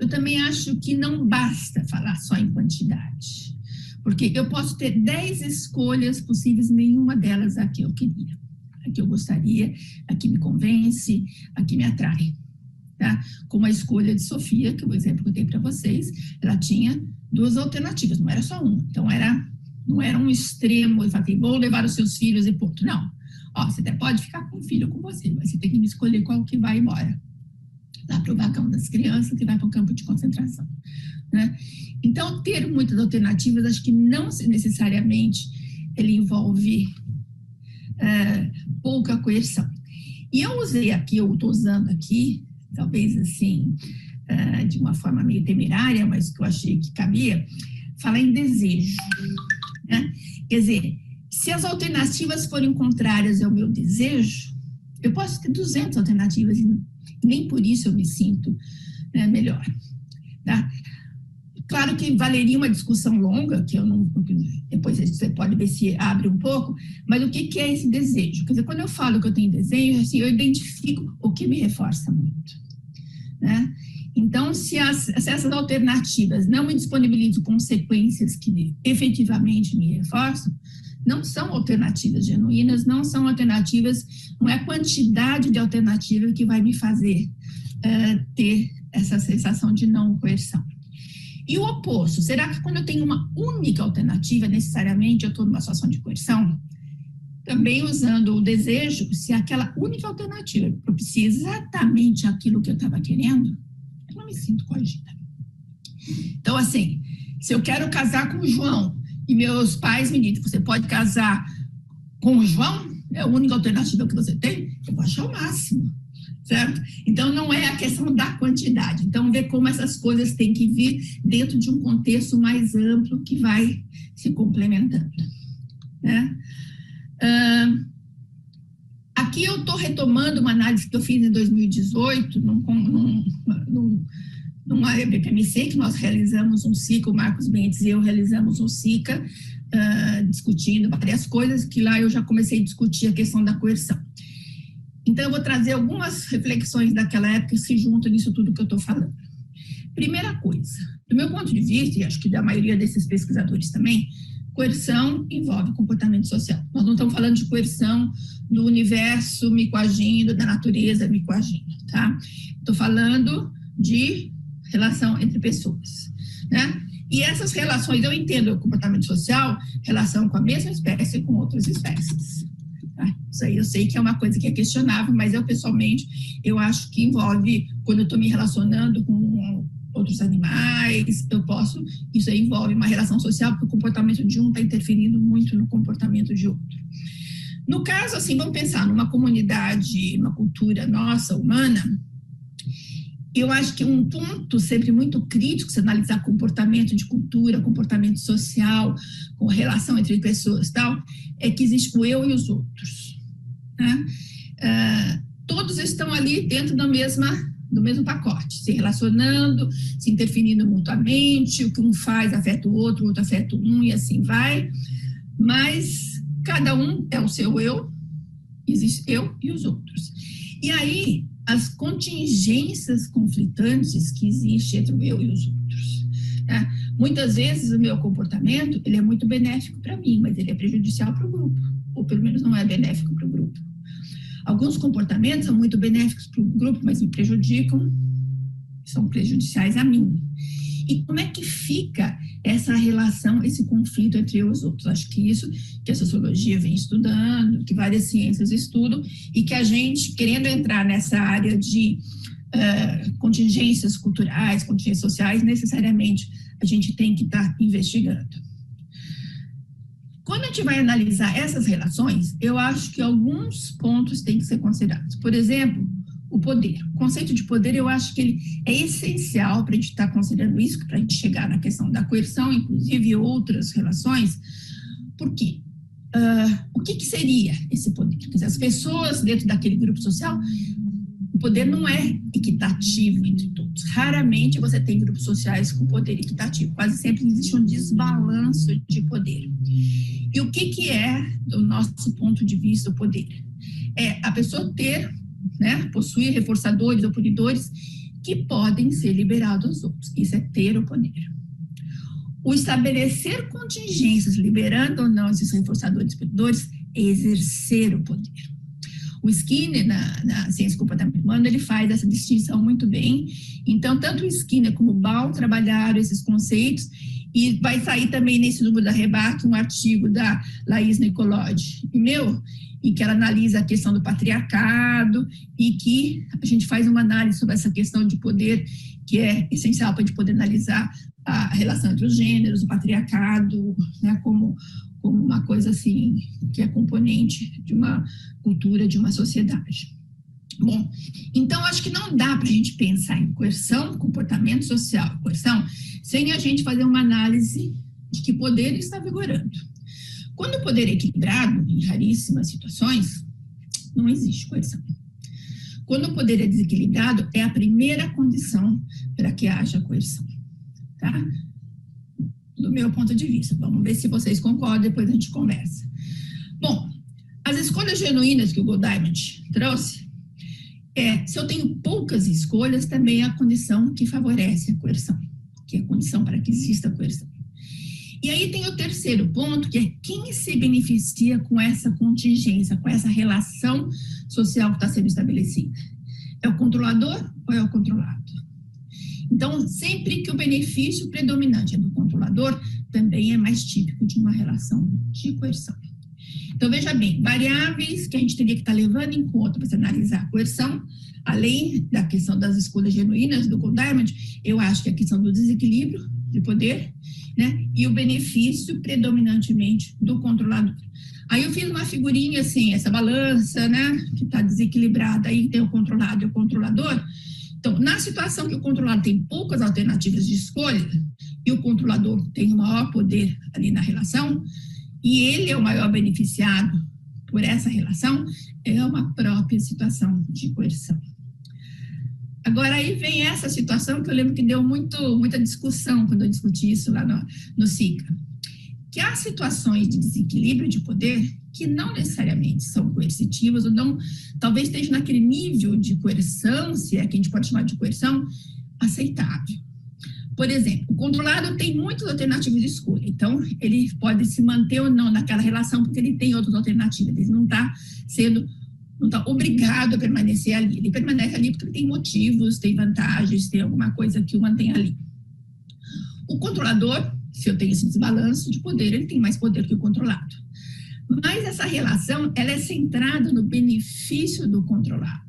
Eu também acho que não basta falar só em quantidade, porque eu posso ter 10 escolhas possíveis, nenhuma delas a que eu queria, a que eu gostaria, a que me convence, a que me atrai. Tá? Como a escolha de Sofia, que é o exemplo que eu dei para vocês, ela tinha 2 alternativas, não era só uma. Então, não era um extremo, eu falei, vou levar os seus filhos e ponto. Não. Você até pode ficar com o filho com você, mas você tem que escolher qual que vai embora. Lá para o vagão das crianças, que vai para o campo de concentração. Então, ter muitas alternativas, acho que não necessariamente ele envolve pouca coerção. E eu usei aqui, eu estou usando aqui, talvez assim, de uma forma meio temerária, mas que eu achei que cabia, falar em desejo. Quer dizer, se as alternativas forem contrárias ao meu desejo, eu posso ter 200 alternativas e nem por isso eu me sinto melhor. Tá? Claro que valeria uma discussão longa, que eu não, depois você pode ver se abre um pouco, mas o que é esse desejo? Quer dizer, quando eu falo que eu tenho desejo, assim, eu identifico o que me reforça muito. Então, se essas alternativas não me disponibilizam consequências que efetivamente me reforçam, não são alternativas genuínas, não são alternativas, não é a quantidade de alternativas que vai me fazer ter essa sensação de não coerção. E o oposto, será que quando eu tenho uma única alternativa, necessariamente eu estou numa situação de coerção? Também usando o desejo, se aquela única alternativa propicia exatamente aquilo que eu estava querendo, eu não me sinto coagida. Então, assim, se eu quero casar com o João e meus pais me dizem, você pode casar com o João, é a única alternativa que você tem, eu vou achar o máximo, certo? Então, não é a questão da quantidade. Então, ver como essas coisas têm que vir dentro de um contexto mais amplo que vai se complementando, Aqui eu estou retomando uma análise que eu fiz em 2018, numa BPMC, que nós realizamos um SICA, o Marcos Bentes e eu realizamos um SICA, discutindo várias coisas, que lá eu já comecei a discutir a questão da coerção. Então, eu vou trazer algumas reflexões daquela época que se juntam nisso tudo que eu estou falando. Primeira coisa, do meu ponto de vista, e acho que da maioria desses pesquisadores também, coerção envolve comportamento social. Nós não estamos falando de coerção do universo me coagindo, da natureza me coagindo, tá? Estou falando de relação entre pessoas, E essas relações, eu entendo o comportamento social, relação com a mesma espécie e com outras espécies. Tá? Isso aí eu sei que é uma coisa que é questionável, mas eu, pessoalmente, eu acho que envolve, quando eu estou me relacionando com outros animais, isso aí envolve uma relação social, porque o comportamento de um está interferindo muito no comportamento de outro. No caso, assim, vamos pensar numa comunidade, uma cultura nossa, humana, eu acho que um ponto sempre muito crítico, se analisar comportamento de cultura, comportamento social, com relação entre pessoas e tal, é que existe o eu e os outros. Todos estão ali dentro do mesmo pacote, se relacionando, se interferindo mutuamente, o que um faz afeta o outro afeta um, e assim vai, mas cada um é o seu eu, existe eu e os outros. E aí, as contingências conflitantes que existem entre o eu e os outros. Muitas vezes o meu comportamento ele é muito benéfico para mim, mas ele é prejudicial para o grupo, ou pelo menos não é benéfico para o grupo. Alguns comportamentos são muito benéficos para o grupo, mas me prejudicam, são prejudiciais a mim. E como é que fica essa relação, esse conflito entre eu e os outros? Acho que isso que a sociologia vem estudando, que várias ciências estudam, e que a gente, querendo entrar nessa área de contingências culturais, contingências sociais, necessariamente a gente tem que estar investigando. Quando a gente vai analisar essas relações, eu acho que alguns pontos têm que ser considerados. Por exemplo, o poder. O conceito de poder, eu acho que ele é essencial para a gente estar considerando isso, para a gente chegar na questão da coerção, inclusive outras relações. Por quê? O que seria esse poder? Quer dizer, as pessoas dentro daquele grupo social, o poder não é equitativo entre todos. Raramente você tem grupos sociais com poder equitativo. Quase sempre existe um desbalanço de poder. E o que é, do nosso ponto de vista, o poder? É a pessoa ter, né, possuir reforçadores ou punidores que podem ser liberados aos outros. Isso é ter o poder. O estabelecer contingências, liberando ou não esses reforçadores e punidores, é exercer o poder. O Skinner, na ciência do comportamento humano, ele faz essa distinção muito bem. Então, tanto o Skinner como o Ball trabalharam esses conceitos, e vai sair também nesse número da Rebate um artigo da Laís Nicolodi em que ela analisa a questão do patriarcado e que a gente faz uma análise sobre essa questão de poder, que é essencial para a gente poder analisar a relação entre os gêneros, o patriarcado, né, como uma coisa assim, que é componente de uma cultura, de uma sociedade. Bom, então acho que não dá para a gente pensar em coerção, comportamento social, coerção, sem a gente fazer uma análise de que poder está vigorando. Quando o poder é equilibrado, em raríssimas situações, não existe coerção. Quando o poder é desequilibrado, é a primeira condição para que haja coerção, tá? Do meu ponto de vista. Vamos ver se vocês concordam, depois a gente conversa. Bom, as escolhas genuínas que o Golddiamond trouxe, se eu tenho poucas escolhas, também é a condição que favorece a coerção, que é a condição para que exista a coerção. E aí tem o terceiro ponto, que é quem se beneficia com essa contingência, com essa relação social que está sendo estabelecida. É o controlador ou é o controlado? Então, sempre que o benefício predominante é do controlador, também é mais típico de uma relação de coerção. Então, veja bem, variáveis que a gente teria que estar levando em conta para se analisar a coerção, além da questão das escolhas genuínas do Golddiamond, eu acho que a questão do desequilíbrio de poder, né, e o benefício predominantemente do controlador. Aí eu fiz uma figurinha assim, essa balança, né, que está desequilibrada, aí tem o controlado e o controlador. Então, na situação que o controlado tem poucas alternativas de escolha e o controlador tem o maior poder ali na relação, e ele é o maior beneficiado por essa relação, é uma própria situação de coerção. Agora, aí vem essa situação que eu lembro que deu muita discussão quando eu discuti isso lá no SICA, que há situações de desequilíbrio de poder que não necessariamente são coercitivas, ou não, talvez esteja naquele nível de coerção, se é que a gente pode chamar de coerção, aceitável. Por exemplo, o controlado tem muitas alternativas de escolha, então ele pode se manter ou não naquela relação porque ele tem outras alternativas, ele não está obrigado a permanecer ali, ele permanece ali porque ele tem motivos, tem vantagens, tem alguma coisa que o mantém ali. O controlador, se eu tenho esse desbalanço de poder, ele tem mais poder que o controlado. Mas essa relação, ela é centrada no benefício do controlado.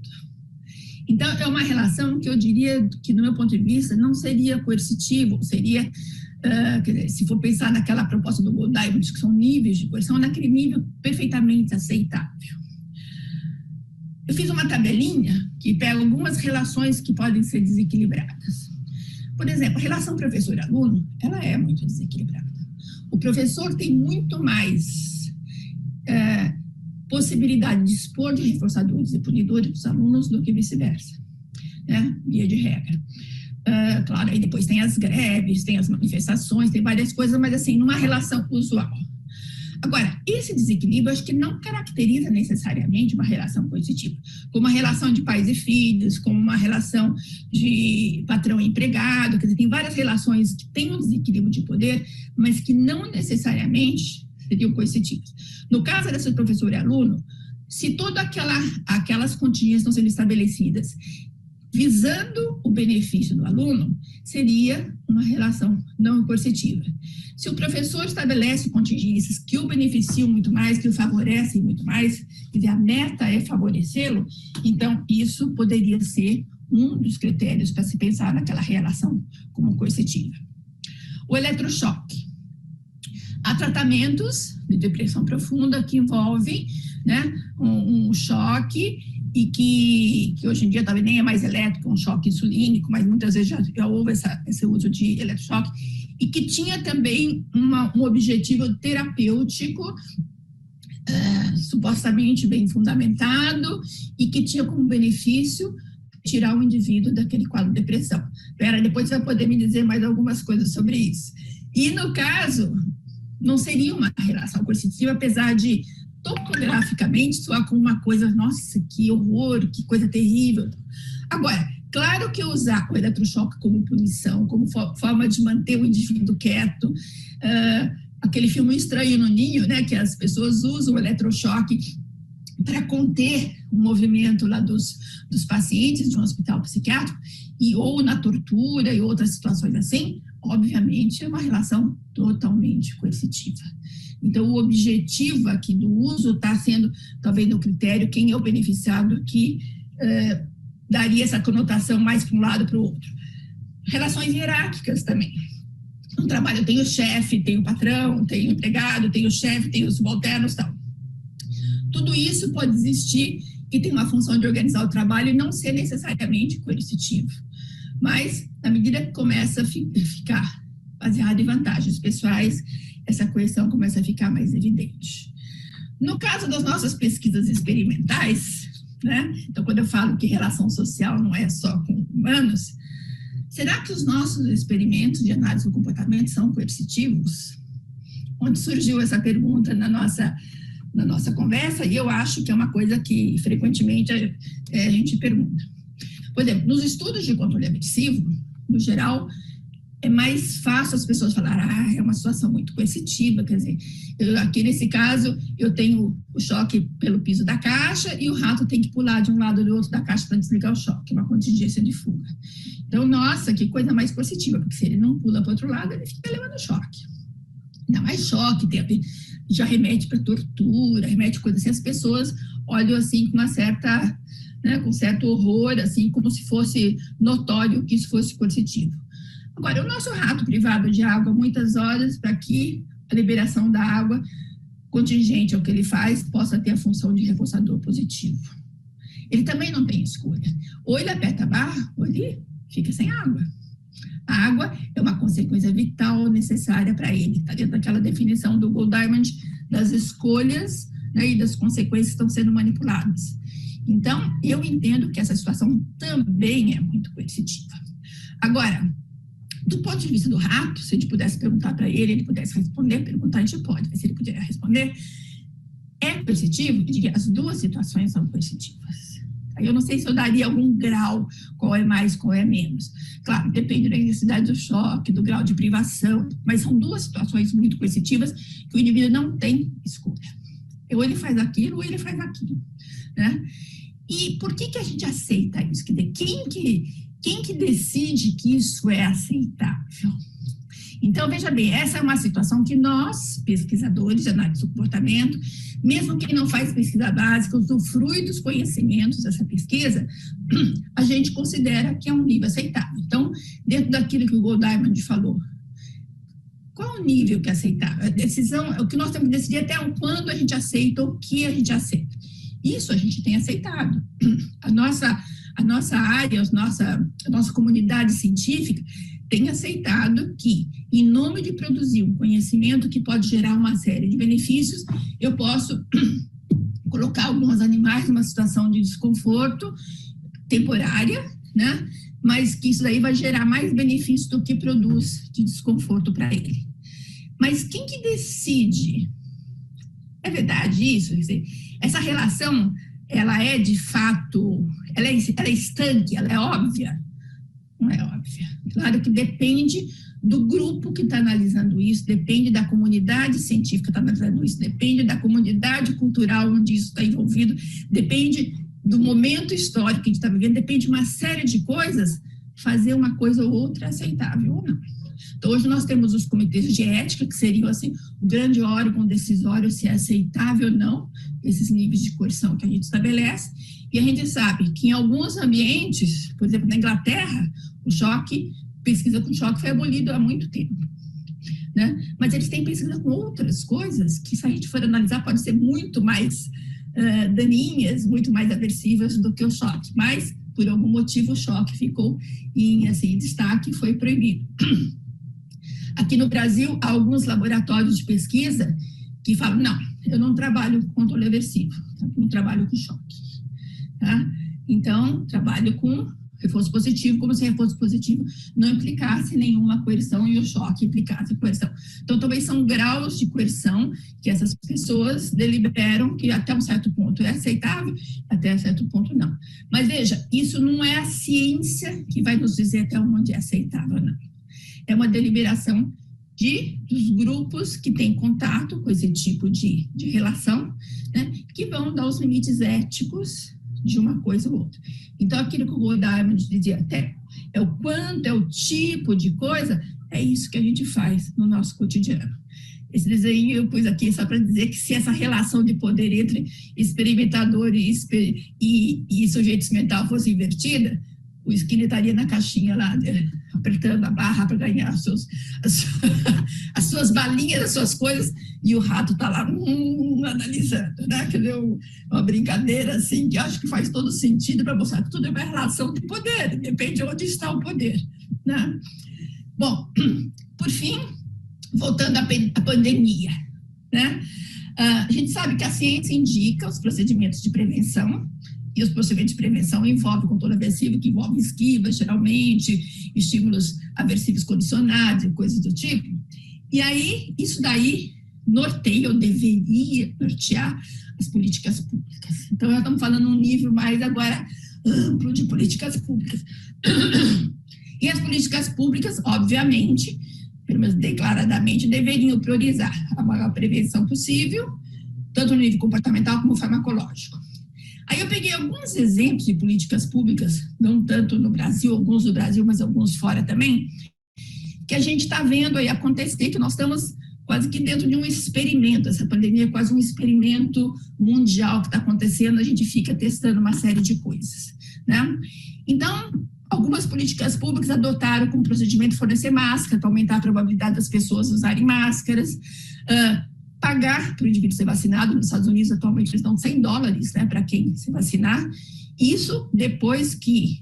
Então, é uma relação que eu diria que, do meu ponto de vista, não seria coercitivo, seria, quer dizer, se for pensar naquela proposta do Golddiamond, que são níveis de coerção, naquele nível perfeitamente aceitável. Eu fiz uma tabelinha que pega algumas relações que podem ser desequilibradas. Por exemplo, a relação professor-aluno, ela é muito desequilibrada. O professor tem muito mais possibilidade de dispor de reforçadores e punidores dos alunos do que vice-versa, né? Via de regra. Claro, aí depois tem as greves, tem as manifestações, tem várias coisas, mas assim, numa relação usual. Agora, esse desequilíbrio, acho que não caracteriza necessariamente uma relação coercitiva, como uma relação de pais e filhos, como uma relação de patrão e empregado, quer dizer, tem várias relações que têm um desequilíbrio de poder, mas que não necessariamente seriam coercitivas. No caso dessa professor e aluno, se todas aquelas contingências estão sendo estabelecidas visando o benefício do aluno, seria uma relação não coercitiva. Se o professor estabelece contingências que o beneficiam muito mais, que o favorecem muito mais, quer dizer, a meta é favorecê-lo, então isso poderia ser um dos critérios para se pensar naquela relação como coercitiva. O eletrochoque. Há tratamentos de depressão profunda que envolvem, né, um choque e que hoje em dia talvez nem é mais elétrico, é um choque insulínico, mas muitas vezes já houve esse uso de eletrochoque, e que tinha também um objetivo terapêutico, supostamente bem fundamentado, e que tinha como benefício tirar o indivíduo daquele quadro de depressão. Depois você vai poder me dizer mais algumas coisas sobre isso. E, no caso, não seria uma relação coercitiva, apesar de topograficamente soar como uma coisa, nossa, que horror, que coisa terrível. Agora, claro que usar o eletrochoque como punição, como forma de manter o indivíduo quieto, aquele filme Estranho no Ninho, né, que as pessoas usam o eletrochoque para conter o movimento lá dos pacientes de um hospital psiquiátrico, ou na tortura e outras situações assim, obviamente é uma relação totalmente coercitiva. Então, o objetivo aqui do uso está sendo, talvez, no critério, quem é o beneficiado que daria essa conotação mais para um lado ou para o outro. Relações hierárquicas também. No trabalho tem o chefe, tem o patrão, tem o empregado, tem o chefe, tem os subalternos e tal. Tudo isso pode existir e tem uma função de organizar o trabalho e não ser necessariamente coercitivo. Mas, na medida que começa a ficar baseado em vantagens pessoais, essa coerção começa a ficar mais evidente. No caso das nossas pesquisas experimentais, né? Então, quando eu falo que relação social não é só com humanos, será que os nossos experimentos de análise do comportamento são coercitivos? Onde surgiu essa pergunta na nossa conversa, e eu acho que é uma coisa que frequentemente a gente pergunta. Por exemplo, nos estudos de controle aversivo, no geral, é mais fácil as pessoas falarem, é uma situação muito coercitiva, quer dizer, aqui nesse caso, eu tenho o choque pelo piso da caixa e o rato tem que pular de um lado ou do outro da caixa para desligar o choque, uma contingência de fuga. Então, nossa, que coisa mais coercitiva, porque se ele não pula para o outro lado, ele fica levando choque. Ainda mais choque, já remete para tortura, remete coisa assim, as pessoas olham assim com uma certa, né, com certo horror, assim, como se fosse notório que isso fosse coercitivo. Agora, o nosso rato privado de água, muitas horas, para que a liberação da água contingente ao que ele faz, possa ter a função de reforçador positivo. Ele também não tem escolha. Ou ele aperta a barra, ou ele fica sem água. A água é uma consequência vital necessária para ele. Está dentro daquela definição do Gold Diamond das escolhas, né, e das consequências que estão sendo manipuladas. Então, eu entendo que essa situação também é muito coercitiva. Agora, do ponto de vista do rato, se a gente pudesse perguntar para ele, ele pudesse responder, perguntar a gente pode, mas se ele puder responder, é coercitivo? Eu diria, as duas situações são coercitivas. Eu não sei se eu daria algum grau, qual é mais, qual é menos. Claro, depende da intensidade do choque, do grau de privação, mas são duas situações muito coercitivas que o indivíduo não tem escolha. Ou ele faz aquilo, ou ele faz aquilo, né? E por que a gente aceita isso? Quer dizer, quem que decide que isso é aceitável? Então, veja bem, essa é uma situação que nós, pesquisadores de análise do comportamento, mesmo quem não faz pesquisa básica, usufrui dos conhecimentos dessa pesquisa, a gente considera que é um nível aceitável. Então, dentro daquilo que o Gold Diamond falou, qual o nível que é aceitável? A decisão, o que nós temos que decidir até quando a gente aceita, o que a gente aceita. Isso a gente tem aceitado. A nossa área, a nossa comunidade científica tem aceitado que, em nome de produzir um conhecimento que pode gerar uma série de benefícios, eu posso colocar alguns animais numa situação de desconforto temporária, né? Mas que isso daí vai gerar mais benefício do que produz de desconforto para ele. Mas quem que decide? É verdade isso? Quer dizer, essa relação, ela é de fato, ela é estanque, ela é óbvia? Não é óbvia. Claro que depende do grupo que está analisando isso, depende da comunidade científica que está analisando isso, depende da comunidade cultural onde isso está envolvido, depende do momento histórico que a gente está vivendo, depende de uma série de coisas, fazer uma coisa ou outra aceitável ou não. Então, hoje nós temos os comitês de ética, que seriam assim, o grande órgão decisório se é aceitável ou não, esses níveis de coerção que a gente estabelece, e a gente sabe que em alguns ambientes, por exemplo, na Inglaterra, pesquisa com choque foi abolido há muito tempo, né? Mas eles têm pesquisa com outras coisas que, se a gente for analisar, pode ser muito mais daninhas, muito mais aversivas do que o choque. Mas, por algum motivo, o choque ficou em assim, destaque e foi proibido. Aqui no Brasil, há alguns laboratórios de pesquisa que falam, não, eu não trabalho com controle aversivo, não trabalho com choque. Tá? Então, trabalho com reforço positivo, como se reforço positivo não implicasse nenhuma coerção e o choque implicasse coerção. Então, também são graus de coerção que essas pessoas deliberam que até um certo ponto é aceitável, até certo ponto não. Mas veja, isso não é a ciência que vai nos dizer até onde é aceitável, não. É uma deliberação dos grupos que têm contato com esse tipo de relação, né, que vão dar os limites éticos de uma coisa ou outra. Então, aquilo que o Paul Diamond dizia até, é o quanto, é o tipo de coisa, é isso que a gente faz no nosso cotidiano. Esse desenho eu pus aqui só para dizer que se essa relação de poder entre experimentador e sujeito experimental fosse invertida, o Skinner estaria na caixinha lá, apertando a barra para ganhar as suas balinhas, as suas coisas, e o rato está lá analisando, né? Quer dizer, uma brincadeira assim, que acho que faz todo sentido para mostrar que tudo é uma relação de poder, depende de onde está o poder, né? Bom, por fim, voltando à pandemia, né? A gente sabe que a ciência indica os procedimentos de prevenção, e os procedimentos de prevenção envolvem controle aversivo, que envolve esquivas, geralmente, estímulos aversivos condicionados e coisas do tipo. E aí, isso daí norteia, ou deveria nortear, as políticas públicas. Então, nós estamos falando num nível mais agora amplo de políticas públicas. E as políticas públicas, obviamente, pelo menos declaradamente, deveriam priorizar a maior prevenção possível, tanto no nível comportamental como farmacológico. Aí eu peguei alguns exemplos de políticas públicas, não tanto no Brasil, alguns do Brasil, mas alguns fora também, que a gente está vendo aí acontecer, que nós estamos quase que dentro de um experimento. Essa pandemia é quase um experimento mundial que está acontecendo, a gente fica testando uma série de coisas, né? Então, algumas políticas públicas adotaram como procedimento fornecer máscara para aumentar a probabilidade das pessoas usarem máscaras, pagar para o indivíduo ser vacinado. Nos Estados Unidos, atualmente, eles dão $100, né, para quem se vacinar. Isso depois que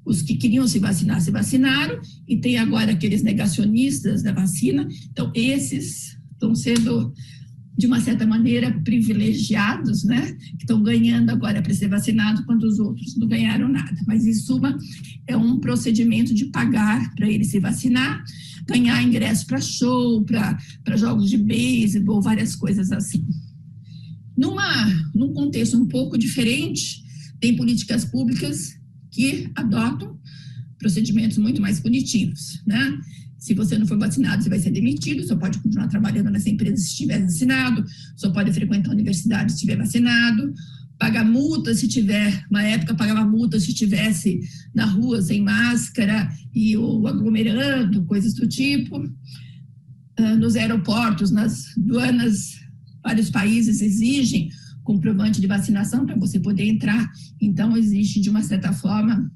os que queriam se vacinar se vacinaram, e tem agora aqueles negacionistas da vacina. Então, esses estão sendo, de uma certa maneira, privilegiados, né, que estão ganhando agora para ser vacinado, quando os outros não ganharam nada. Mas, em suma, é um procedimento de pagar para ele se vacinar, ganhar ingresso para show, para jogos de beisebol, várias coisas assim. Num contexto um pouco diferente, tem políticas públicas que adotam procedimentos muito mais punitivos, né? Se você não for vacinado, você vai ser demitido, só pode continuar trabalhando nessa empresa se estiver vacinado, só pode frequentar a universidade se estiver vacinado, pagar multa se tiver, uma época pagava multa se estivesse na rua sem máscara ou aglomerando, coisas do tipo. Nos aeroportos, nas aduanas, vários países exigem comprovante de vacinação para você poder entrar, então existe, de uma certa forma,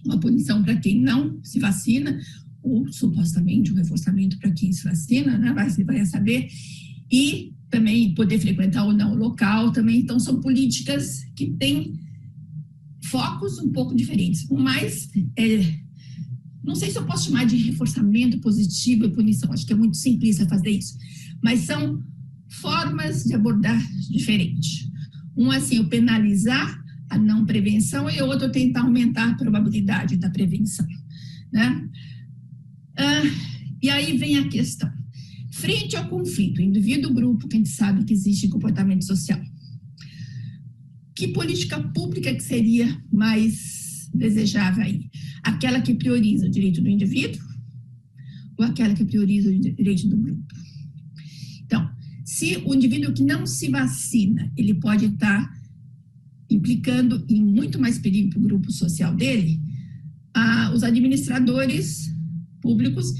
uma punição para quem não se vacina, ou supostamente um reforçamento para quem se vacina, né? Vai saber, e também poder frequentar ou não o local também. Então, são políticas que têm focos um pouco diferentes. O mais, não sei se eu posso chamar de reforçamento positivo e punição, acho que é muito simplista fazer isso, mas são formas de abordar diferentes. Um, assim, o penalizar a não prevenção, e o outro tentar aumentar a probabilidade da prevenção, né? E aí vem a questão. Frente ao conflito, indivíduo-grupo, que a gente sabe que existe comportamento social, que política pública que seria mais desejável aí? Aquela que prioriza o direito do indivíduo ou aquela que prioriza o direito do grupo? Então, se o indivíduo que não se vacina, ele pode estar implicando em muito mais perigo para o grupo social dele, os administradores públicos,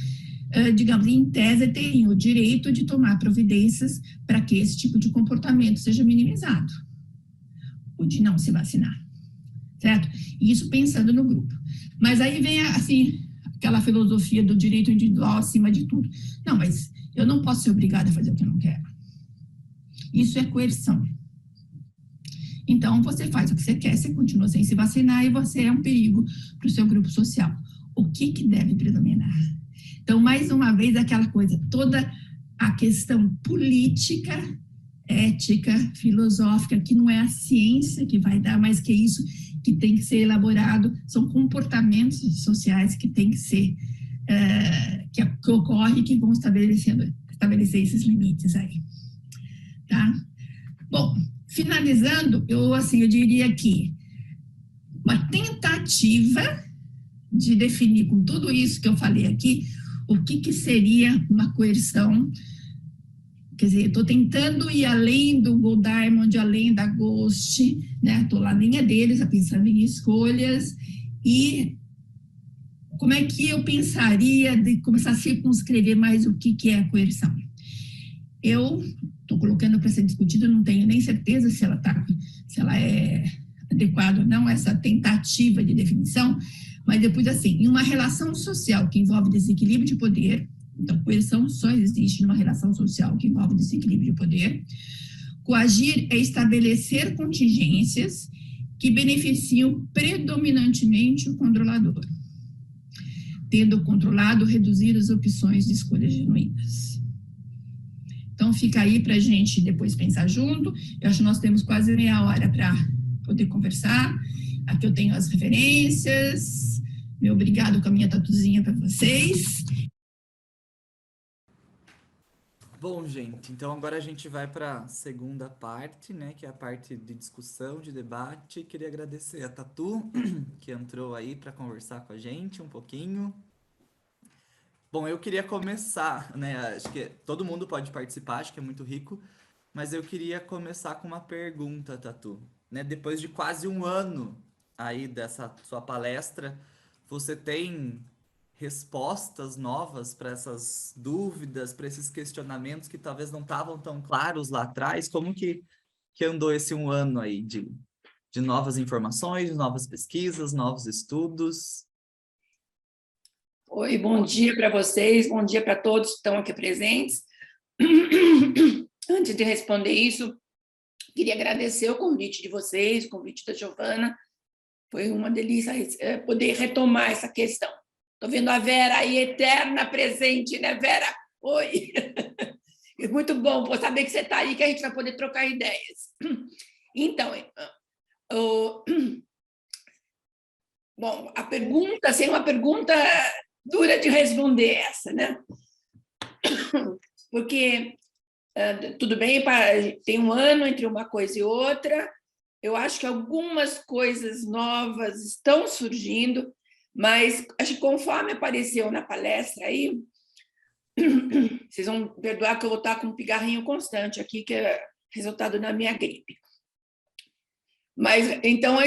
digamos, em tese, teriam o direito de tomar providências para que esse tipo de comportamento seja minimizado, o de não se vacinar, certo? Isso pensando no grupo. Mas aí vem, assim, aquela filosofia do direito individual acima de tudo. Não, mas eu não posso ser obrigada a fazer o que eu não quero. Isso é coerção. Então, você faz o que você quer, você continua sem se vacinar e você é um perigo para o seu grupo social. O que deve predominar? Então, mais uma vez, aquela coisa, toda a questão política, ética, filosófica, que não é a ciência que vai dar, mas que é isso que tem que ser elaborado, são comportamentos sociais que tem que ser, que ocorre, que vão estabelecer esses limites aí. Tá? Bom, finalizando, eu diria que uma tentativa de definir, com tudo isso que eu falei aqui, o que seria uma coerção. Quer dizer, estou tentando ir além do Gold Diamond, além da Ghost, né? Estou na linha deles, pensando em escolhas, e como é que eu pensaria de começar a circunscrever mais o que é a coerção. Eu estou colocando para ser discutido, não tenho nem certeza se ela é adequada ou não, essa tentativa de definição, mas depois, assim, em uma relação social que envolve desequilíbrio de poder, então, coerção só existe numa relação social que envolve desequilíbrio de poder. Coagir é estabelecer contingências que beneficiam predominantemente o controlador, tendo controlado reduzir as opções de escolhas genuínas. Então, fica aí para a gente depois pensar junto. Eu acho que nós temos quase meia hora para poder conversar. Aqui eu tenho as referências. Meu obrigado com a minha tatuzinha para vocês. Bom, gente, então agora a gente vai para a segunda parte, né, que é a parte de discussão, de debate. Queria agradecer a Tatu, que entrou aí para conversar com a gente um pouquinho. Bom, eu queria começar, né, acho que todo mundo pode participar, acho que é muito rico, mas eu queria começar com uma pergunta, Tatu, né, depois de quase um ano aí dessa sua palestra, você tem respostas novas para essas dúvidas, para esses questionamentos que talvez não estavam tão claros lá atrás? Como que andou esse um ano aí de novas informações, novas pesquisas, novos estudos? Oi, bom dia para vocês, bom dia para todos que estão aqui presentes. Antes de responder isso, queria agradecer o convite de vocês, o convite da Giovana. Foi uma delícia poder retomar essa questão. Estou vendo a Vera aí, eterna presente, né, Vera? Oi! É muito bom saber que você está aí, que a gente vai poder trocar ideias. Então, bom, a pergunta, assim, uma pergunta dura de responder essa, né? Porque, tudo bem, tem um ano entre uma coisa e outra, eu acho que algumas coisas novas estão surgindo, mas acho que conforme apareceu na palestra aí, vocês vão perdoar que eu vou estar com um pigarrinho constante aqui, que é resultado da minha gripe. Mas, então,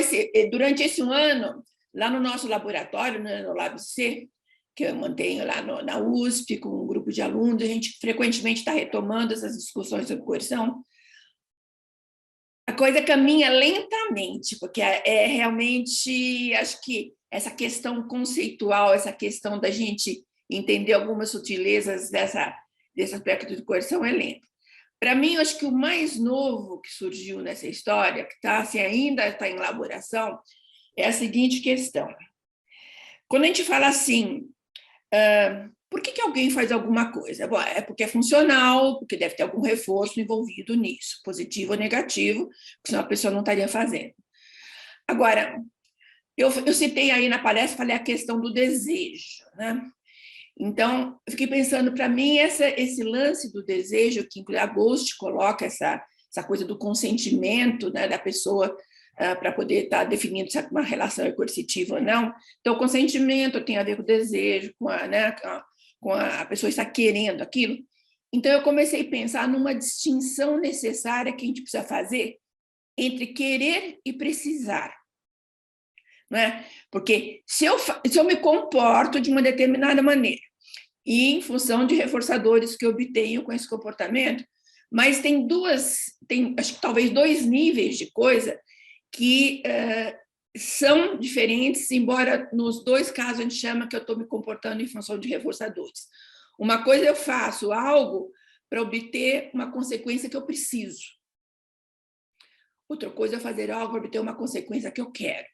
durante esse um ano, lá no nosso laboratório, né, no Lab C, que eu mantenho lá na USP, com um grupo de alunos, a gente frequentemente está retomando essas discussões sobre coerção. A coisa caminha lentamente, porque é realmente, acho que essa questão conceitual, essa questão da gente entender algumas sutilezas desse aspecto de coerção é lenta. Para mim, eu acho que o mais novo que surgiu nessa história, que assim, ainda está em elaboração, é a seguinte questão. Quando a gente fala assim, por que alguém faz alguma coisa? Bom, é porque é funcional, porque deve ter algum reforço envolvido nisso, positivo ou negativo, porque senão a pessoa não estaria fazendo. Agora, eu citei aí na palestra, falei a questão do desejo, né? Então, eu fiquei pensando, para mim, esse lance do desejo, que inclui a Ghost coloca essa coisa do consentimento, né, da pessoa para poder estar definindo se uma relação é coercitiva ou não. Então, o consentimento tem a ver com o desejo, com a pessoa estar querendo aquilo. Então, eu comecei a pensar numa distinção necessária que a gente precisa fazer entre querer e precisar. Não é? Porque se eu me comporto de uma determinada maneira, e em função de reforçadores que eu obtenho com esse comportamento, mas tem acho que talvez 2 níveis de coisa que são diferentes, embora nos 2 casos a gente chama que eu estou me comportando em função de reforçadores. Uma coisa, eu faço algo para obter uma consequência que eu preciso. outra coisa é fazer algo para ter uma consequência que eu quero.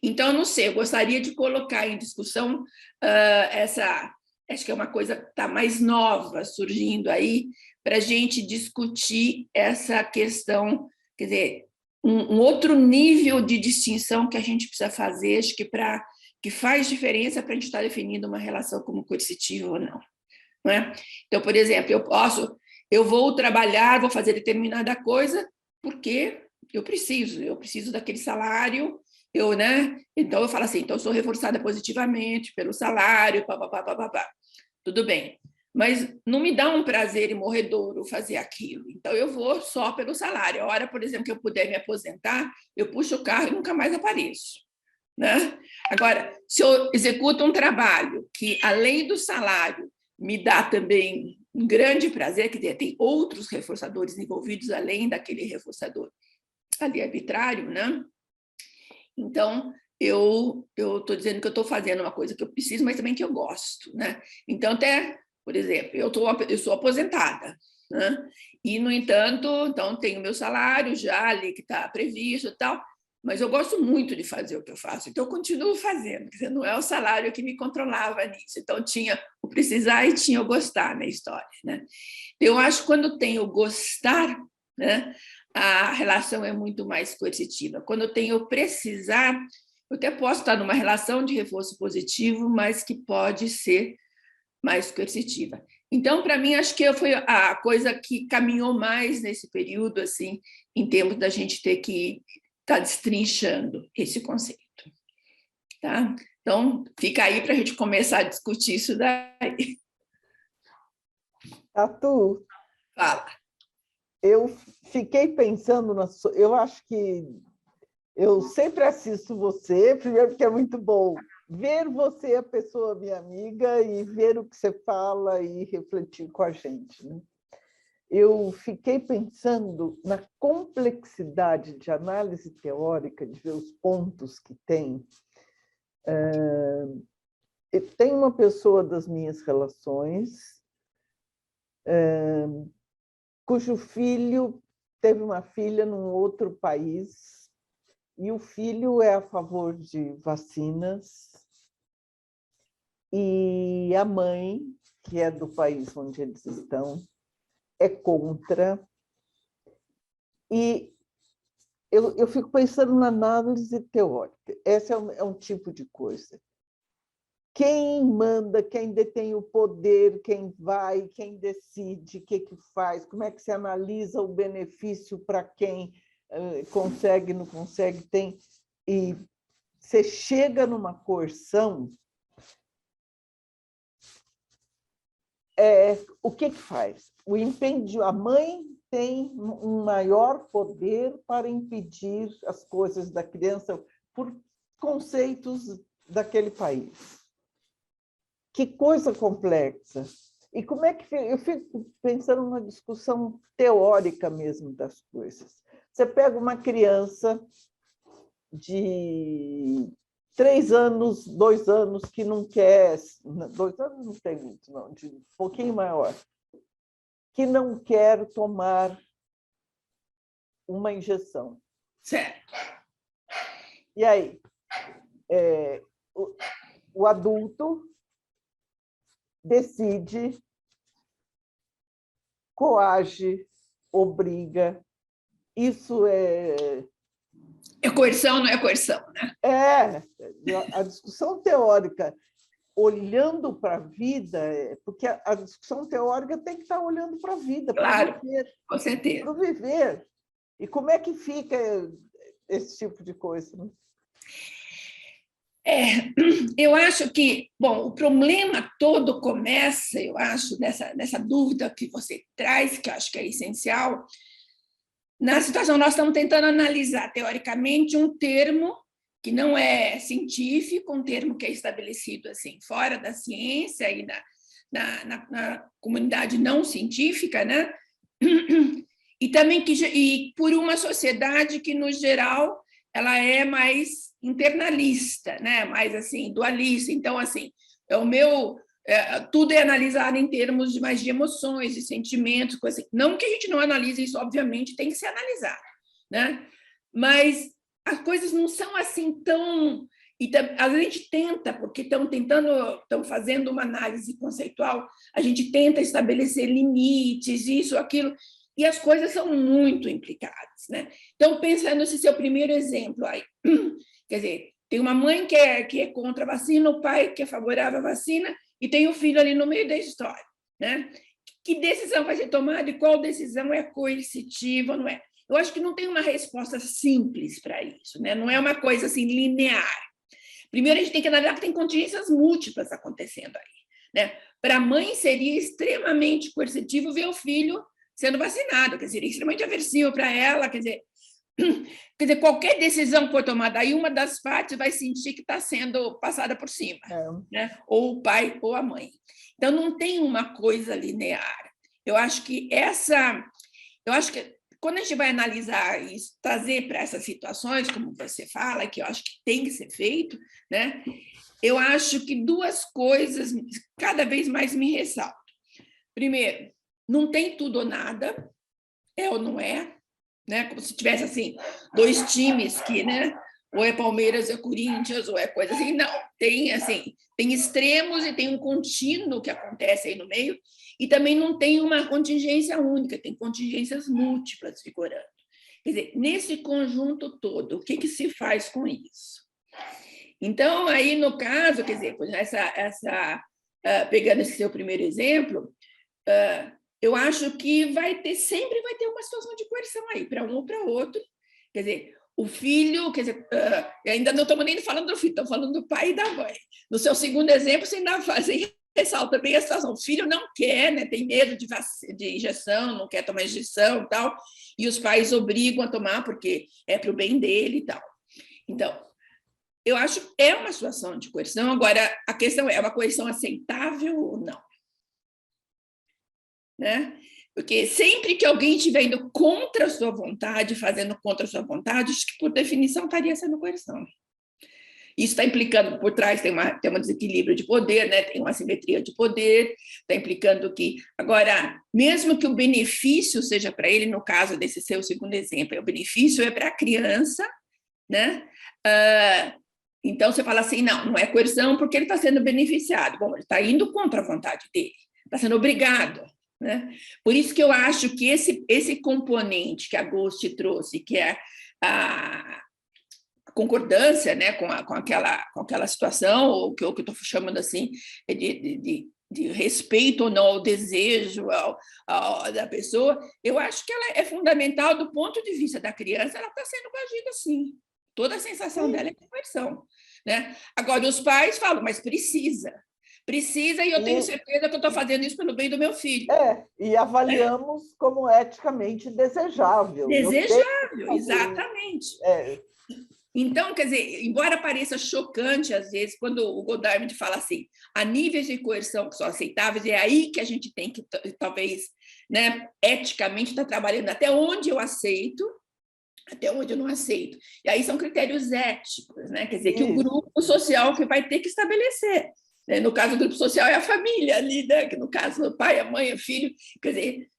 Então, não sei, eu gostaria de colocar em discussão essa, acho que é uma coisa que está mais nova surgindo aí, para a gente discutir essa questão, quer dizer, um outro nível de distinção que a gente precisa fazer, acho que faz diferença para a gente estar definindo uma relação como coercitiva ou não. Não é? Então, por exemplo, eu vou trabalhar, vou fazer determinada coisa, porque eu preciso daquele salário, né? Então eu falo assim, então eu sou reforçada positivamente pelo salário, papapá. Tudo bem, mas não me dá um prazer morredouro fazer aquilo, então eu vou só pelo salário. A hora, por exemplo, que eu puder me aposentar, eu puxo o carro e nunca mais apareço, né? Agora, se eu executo um trabalho que, além do salário, me dá também um grande prazer, quer dizer, tem outros reforçadores envolvidos além daquele reforçador ali arbitrário, né? Então, eu estou dizendo que eu estou fazendo uma coisa que eu preciso, mas também que eu gosto, né? Então, até, por exemplo, eu sou aposentada, né? E, no entanto, então, tenho meu salário já ali que está previsto e tal, mas eu gosto muito de fazer o que eu faço, então eu continuo fazendo, quer dizer, não é o salário que me controlava nisso, então tinha o precisar e tinha o gostar na história, né? Eu acho que quando tem o gostar, né, a relação é muito mais coercitiva. Quando tem o precisar, eu até posso estar numa relação de reforço positivo, mas que pode ser mais coercitiva. Então, para mim, acho que foi a coisa que caminhou mais nesse período, assim, em termos da gente ter que estar destrinchando esse conceito. Tá? Então, fica aí para a gente começar a discutir isso daí. Tatu, Fala. eu fiquei pensando, eu acho que eu sempre assisto você, primeiro porque é muito bom ver você, a pessoa minha amiga, e ver o que você fala e refletir com a gente, né? Eu fiquei pensando na complexidade de análise teórica, de ver os pontos que tem. Tem uma pessoa das minhas relações cujo filho teve uma filha num outro país e o filho é a favor de vacinas e a mãe, que é do país onde eles estão, é contra. E eu fico pensando na análise teórica. Esse é um tipo de coisa. Quem manda, quem detém o poder, quem vai, quem decide, o que faz, como é que se analisa o benefício para quem consegue, não consegue, tem. E você chega numa coerção, o que faz? A mãe tem um maior poder para impedir as coisas da criança por conceitos daquele país. Que coisa complexa! E como é que eu fico pensando numa discussão teórica mesmo das coisas. Você pega uma criança de 3 anos, 2 anos, que não quer... 2 anos não tem muito, não, de um pouquinho maior, que não quer tomar uma injeção. Certo. E aí? O adulto decide, coage, obriga. Isso é... É coerção, não é coerção, né? A discussão teórica, olhando para a vida, porque a discussão teórica tem que estar olhando para a vida, Claro, para viver, com certeza. para viver. E como é que fica esse tipo de coisa? Né? Eu acho que, bom, o problema todo começa, eu acho, nessa dúvida que você traz, que eu acho que é essencial. Na situação, nós estamos tentando analisar, teoricamente, um termo que não é científico, um termo que é estabelecido assim, fora da ciência e na comunidade não científica, né? E também e por uma sociedade que, no geral, ela é mais internalista, né? Mais assim, dualista. Então, assim, tudo é analisado em termos mais de emoções, de sentimentos, coisa assim. Não que a gente não analise isso, obviamente, tem que ser analisado. né? Mas as coisas não são assim tão... a gente tenta, porque estão fazendo uma análise conceitual, a gente tenta estabelecer limites, isso, aquilo, e as coisas são muito implicadas, né? Então, pensando nesse seu primeiro exemplo aí, quer dizer, tem uma mãe que é contra a vacina, o pai que é favorável à vacina, e tem o filho ali no meio da história, né? Que decisão vai ser tomada e qual decisão é coercitiva ou não é? Eu acho que não tem uma resposta simples para isso, né? Não é uma coisa assim linear. Primeiro, a gente tem que analisar que tem contingências múltiplas acontecendo aí, né? Para a mãe, seria extremamente coercitivo ver o filho sendo vacinado, quer dizer, extremamente aversivo para ela, quer dizer, qualquer decisão que for tomada aí, uma das partes vai sentir que está sendo passada por cima, né? Ou o pai ou a mãe. Então, não tem uma coisa linear. Eu acho que quando a gente vai analisar isso, trazer para essas situações, como você fala, que eu acho que tem que ser feito, né? Eu acho que duas coisas cada vez mais me ressaltam. Primeiro, não tem tudo ou nada, é ou não é, né? Como se tivesse assim, dois times que, né? Ou é Palmeiras, ou é Corinthians, ou é coisa assim. Não, tem assim, tem extremos e tem um contínuo que acontece aí no meio, e também não tem uma contingência única, tem contingências múltiplas figurando. Quer dizer, nesse conjunto todo, o que se faz com isso? Então, aí, no caso, quer dizer, pegando esse seu primeiro exemplo, eu acho que sempre vai ter uma situação de coerção aí, para um ou para outro. Quer dizer, o filho, quer dizer, ainda não estamos nem falando do filho, estamos falando do pai e da mãe. No seu segundo exemplo, você ainda ressalta bem a situação. O filho não quer, né, tem medo de injeção, não quer tomar injeção e tal, e os pais obrigam a tomar porque é para o bem dele e tal. Então, eu acho que é uma situação de coerção. Agora, a questão é uma coerção aceitável ou não? Né? Porque sempre que alguém estiver indo contra a sua vontade, fazendo contra a sua vontade, acho que, por definição, estaria sendo coerção. Isso está implicando, por trás tem um desequilíbrio de poder, né? Tem uma assimetria de poder, está implicando que... Agora, mesmo que o benefício seja para ele, no caso desse seu segundo exemplo, o benefício é para a criança, né? Então, você fala assim, não é coerção porque ele está sendo beneficiado. Bom, ele está indo contra a vontade dele, está sendo obrigado, né? Por isso que eu acho que esse componente que a Ghost trouxe, que é a concordância, né, com aquela situação, ou que eu estou chamando assim, de respeito ou não ao desejo da pessoa, eu acho que ela é fundamental do ponto de vista da criança, ela está sendo coagida sim. Toda a sensação dela é conversão, né? Agora, os pais falam, mas precisa, e eu tenho certeza que eu estou fazendo isso pelo bem do meu filho. E avaliamos como eticamente desejável. Desejável, exatamente. Então, quer dizer, embora pareça chocante, às vezes, quando o Goddard fala assim, há níveis de coerção que são aceitáveis, é aí que a gente tem que, talvez, né, eticamente, estar trabalhando até onde eu aceito, até onde eu não aceito. E aí são critérios éticos, né? Quer dizer, que o grupo social que vai ter que estabelecer. No caso, o grupo social é a família ali, né? Que no caso, o pai, a mãe, o filho. Quer dizer,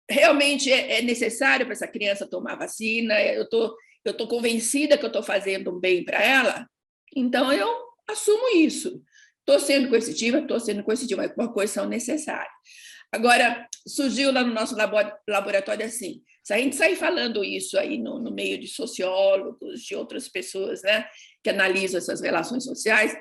realmente é necessário para essa criança tomar vacina, eu estou convencida que eu estou fazendo um bem para ela, então eu assumo isso. Estou sendo coercitiva, é uma coerção necessária. Agora, surgiu lá no nosso laboratório assim, se a gente sair falando isso aí no meio de sociólogos, de outras pessoas, né, que analisam essas relações sociais,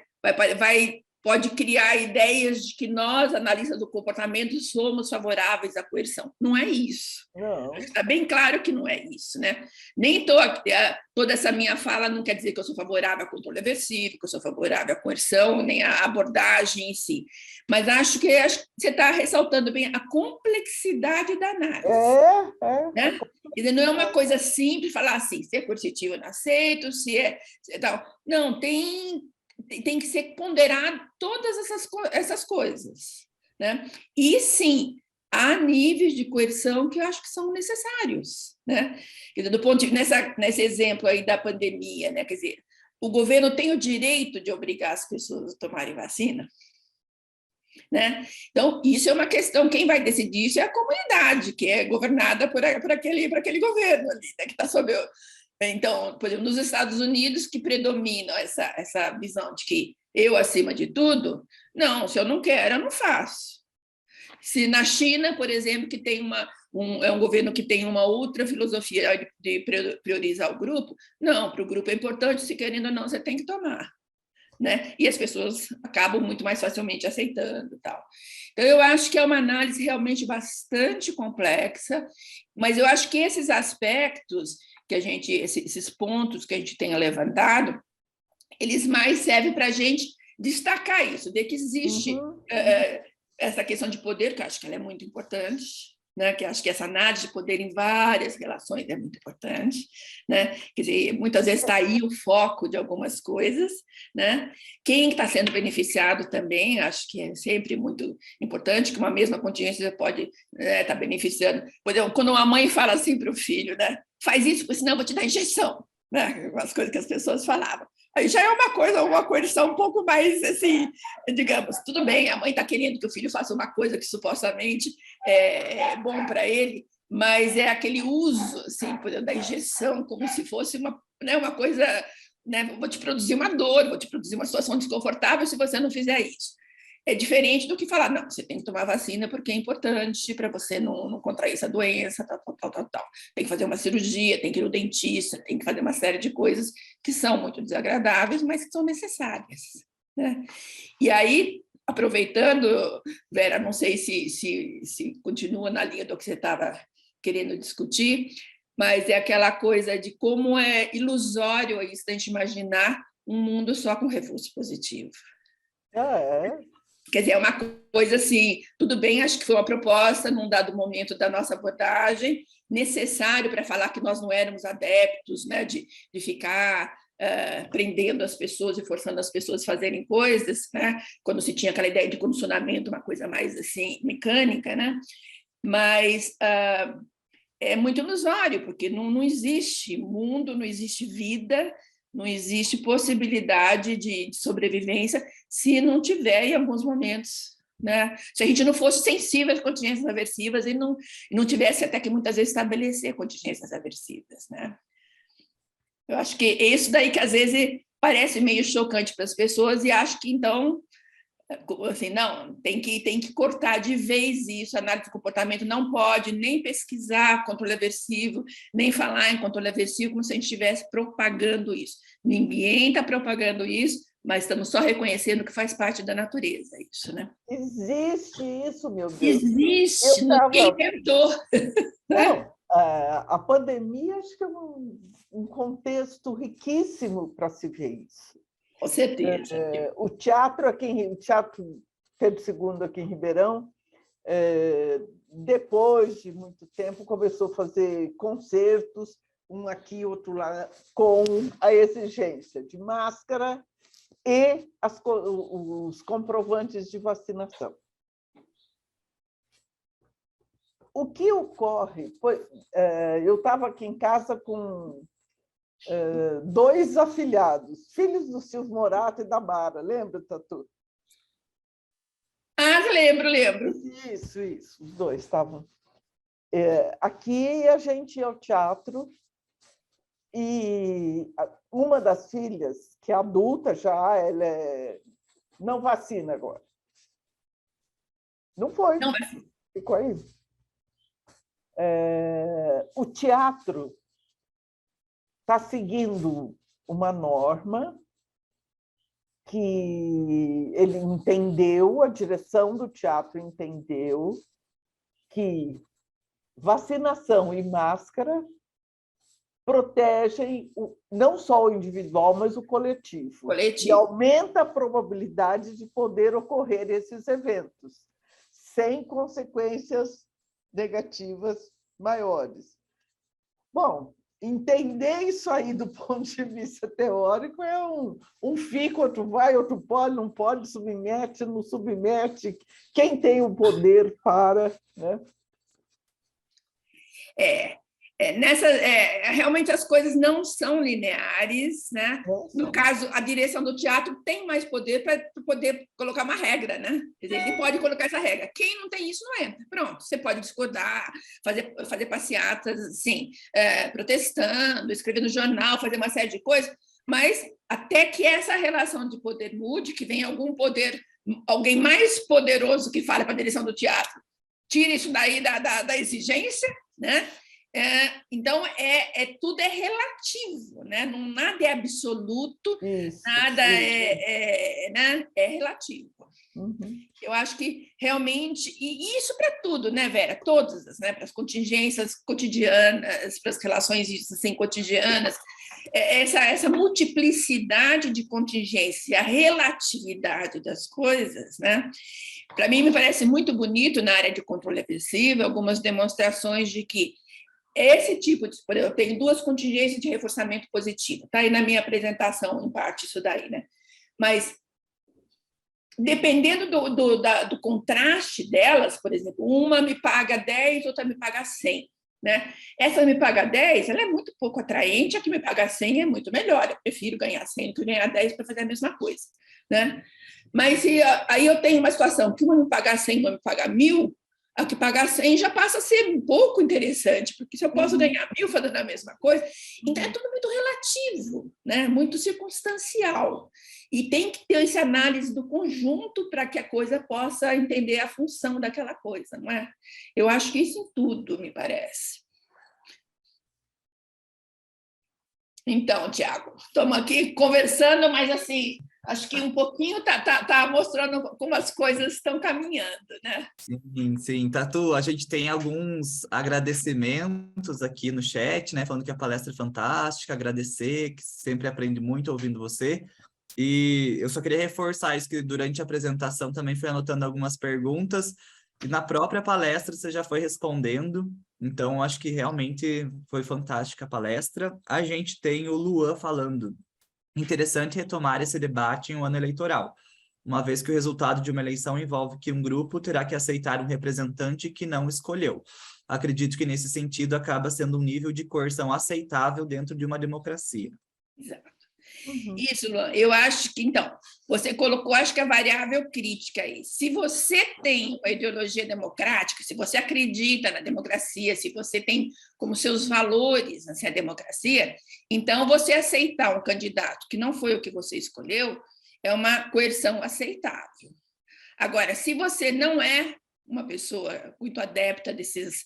pode criar ideias de que nós, analistas do comportamento, somos favoráveis à coerção. Não é isso. Não. Está bem claro que não é isso, né? Nem toda essa minha fala não quer dizer que eu sou favorável ao controle aversivo, que eu sou favorável à coerção, nem à abordagem em si. Mas acho que você está ressaltando bem a complexidade da análise. Né? Quer dizer, não é uma coisa simples falar assim, se é coercitivo eu não aceito, se é tal. Não, tem que ser ponderado todas essas coisas, né? E sim, há níveis de coerção que eu acho que são necessários, né? Quer dizer, do ponto de nesse exemplo aí da pandemia, né? Quer dizer, o governo tem o direito de obrigar as pessoas a tomarem vacina? né? Então, isso é uma questão, quem vai decidir isso é a comunidade, que é governada por aquele governo ali, né, que está sob o... Então, por exemplo, nos Estados Unidos, que predomina essa visão de que eu acima de tudo, não, se eu não quero, eu não faço. Se na China, por exemplo, que tem é um governo que tem uma outra filosofia de priorizar o grupo, não, para o grupo é importante, se querendo ou não, você tem que tomar. Né? E as pessoas acabam muito mais facilmente aceitando e tal. Então, eu acho que é uma análise realmente bastante complexa, mas eu acho que esses aspectos que esses pontos que a gente tenha levantado, eles mais servem para a gente destacar isso, ver que existe essa questão de poder, que eu acho que ela é muito importante, né? Que acho que essa análise de poder em várias relações é muito importante, né? Quer dizer, muitas vezes está aí o foco de algumas coisas, né? Quem está sendo beneficiado também, acho que é sempre muito importante, que uma mesma contingência pode estar beneficiando. Por exemplo, quando uma mãe fala assim para o filho, né? Faz isso, porque senão eu vou te dar injeção, né? As coisas que as pessoas falavam. Aí já é uma coisa um pouco mais, assim, digamos, tudo bem, a mãe está querendo que o filho faça uma coisa que supostamente é bom para ele, mas é aquele uso, assim, por exemplo, da injeção, como se fosse uma coisa, né, vou te produzir uma dor, vou te produzir uma situação desconfortável se você não fizer isso. É diferente do que falar, não, você tem que tomar vacina porque é importante para você não contrair essa doença, tal. Tem que fazer uma cirurgia, tem que ir no dentista, tem que fazer uma série de coisas que são muito desagradáveis, mas que são necessárias, né? E aí, aproveitando, Vera, não sei se continua na linha do que você estava querendo discutir, mas é aquela coisa de como é ilusório isso da gente imaginar um mundo só com reforço positivo. Quer dizer, é uma coisa assim, tudo bem, acho que foi uma proposta, num dado momento da nossa abordagem, necessário para falar que nós não éramos adeptos, né, de ficar prendendo as pessoas e forçando as pessoas a fazerem coisas, né, quando se tinha aquela ideia de condicionamento, uma coisa mais assim, mecânica, né? Mas é muito ilusório, porque não existe mundo, não existe vida, não existe possibilidade de sobrevivência se não tiver, em alguns momentos, né? Se a gente não fosse sensível às contingências aversivas e não tivesse até que muitas vezes estabelecer contingências aversivas, né? Eu acho que é isso daí que às vezes parece meio chocante para as pessoas e acho que então, assim, não, tem que cortar de vez isso, a análise do comportamento não pode nem pesquisar controle aversivo, nem falar em controle aversivo como se a gente estivesse propagando isso. Ninguém está propagando isso, mas estamos só reconhecendo que faz parte da natureza, isso, né? Existe isso, meu Deus. Existe, ninguém inventou. Não, a pandemia acho que é um contexto riquíssimo para se ver isso. Com certeza. O teatro Pedro II aqui em Ribeirão, depois de muito tempo, começou a fazer concertos, um aqui, outro lá, com a exigência de máscara e os comprovantes de vacinação. O que ocorre? Eu estava aqui em casa com 2 afilhados, filhos do Silvio Morato e da Mara, lembra, Tatu? Ah, lembro. Isso, os 2 estavam. Aqui a gente ia ao teatro e uma das filhas, que é adulta já, ela não vacina agora. Não foi. Não vacina. Ficou aí. O teatro está seguindo uma norma que ele entendeu, a direção do teatro entendeu que vacinação e máscara protegem não só o individual, mas o coletivo. E aumenta a probabilidade de poder ocorrer esses eventos, sem consequências negativas maiores. Bom, entender isso aí do ponto de vista teórico é um fica, outro vai, outro pode, não pode, submete, não submete, quem tem o poder para... Né? realmente as coisas não são lineares, né? No caso, a direção do teatro tem mais poder para poder colocar uma regra, né? Quer dizer, ele pode colocar essa regra. Quem não tem isso não entra. Pronto, você pode discordar, fazer passeatas, assim, protestando, escrever no jornal, fazer uma série de coisas, mas até que essa relação de poder mude, que venha alguém mais poderoso que fale para a direção do teatro, tire isso daí da exigência, né? Então, tudo é relativo, né? Nada é absoluto, nada né? É relativo. Uhum. Eu acho que realmente, e isso para tudo, né, Vera? Todas, né? Para as contingências cotidianas, para as relações assim, cotidianas, essa multiplicidade de contingência, a relatividade das coisas, né? Para mim, me parece muito bonito na área de controle aversivo algumas demonstrações de que esse tipo de... Eu tenho 2 contingências de reforçamento positivo. Está aí na minha apresentação, em parte, isso daí, né? Mas, dependendo do contraste delas, por exemplo, uma me paga 10, outra me paga 100. Né? Essa me paga 10, ela é muito pouco atraente, a que me paga 100 é muito melhor. Eu prefiro ganhar 100 do que ganhar 10 para fazer a mesma coisa. Né? Mas aí eu tenho uma situação que uma me paga 100, uma me paga 1.000, a que pagar 100 já passa a ser um pouco interessante, porque se eu posso ganhar 1.000 fazendo a mesma coisa, então é tudo muito relativo, né? Muito circunstancial. E tem que ter essa análise do conjunto para que a coisa possa entender a função daquela coisa, não é? Eu acho que isso em tudo, me parece. Então, Tiago, estamos aqui conversando, mas assim, acho que um pouquinho tá mostrando como as coisas estão caminhando, né? Sim. Tatu, a gente tem alguns agradecimentos aqui no chat, né? Falando que a palestra é fantástica, agradecer, que sempre aprende muito ouvindo você. E eu só queria reforçar isso, que durante a apresentação também fui anotando algumas perguntas, e na própria palestra você já foi respondendo. Então, acho que realmente foi fantástica a palestra. A gente tem o Luan falando: interessante retomar esse debate em um ano eleitoral, uma vez que o resultado de uma eleição envolve que um grupo terá que aceitar um representante que não escolheu. Acredito que, nesse sentido, acaba sendo um nível de coerção aceitável dentro de uma democracia. Exato. Uhum. Isso, Luan. Eu acho que, então, você colocou, acho que a variável crítica aí. Se você tem uma ideologia democrática, se você acredita na democracia, se você tem como seus valores assim, a democracia, então você aceitar um candidato que não foi o que você escolheu é uma coerção aceitável. Agora, se você não é uma pessoa muito adepta desses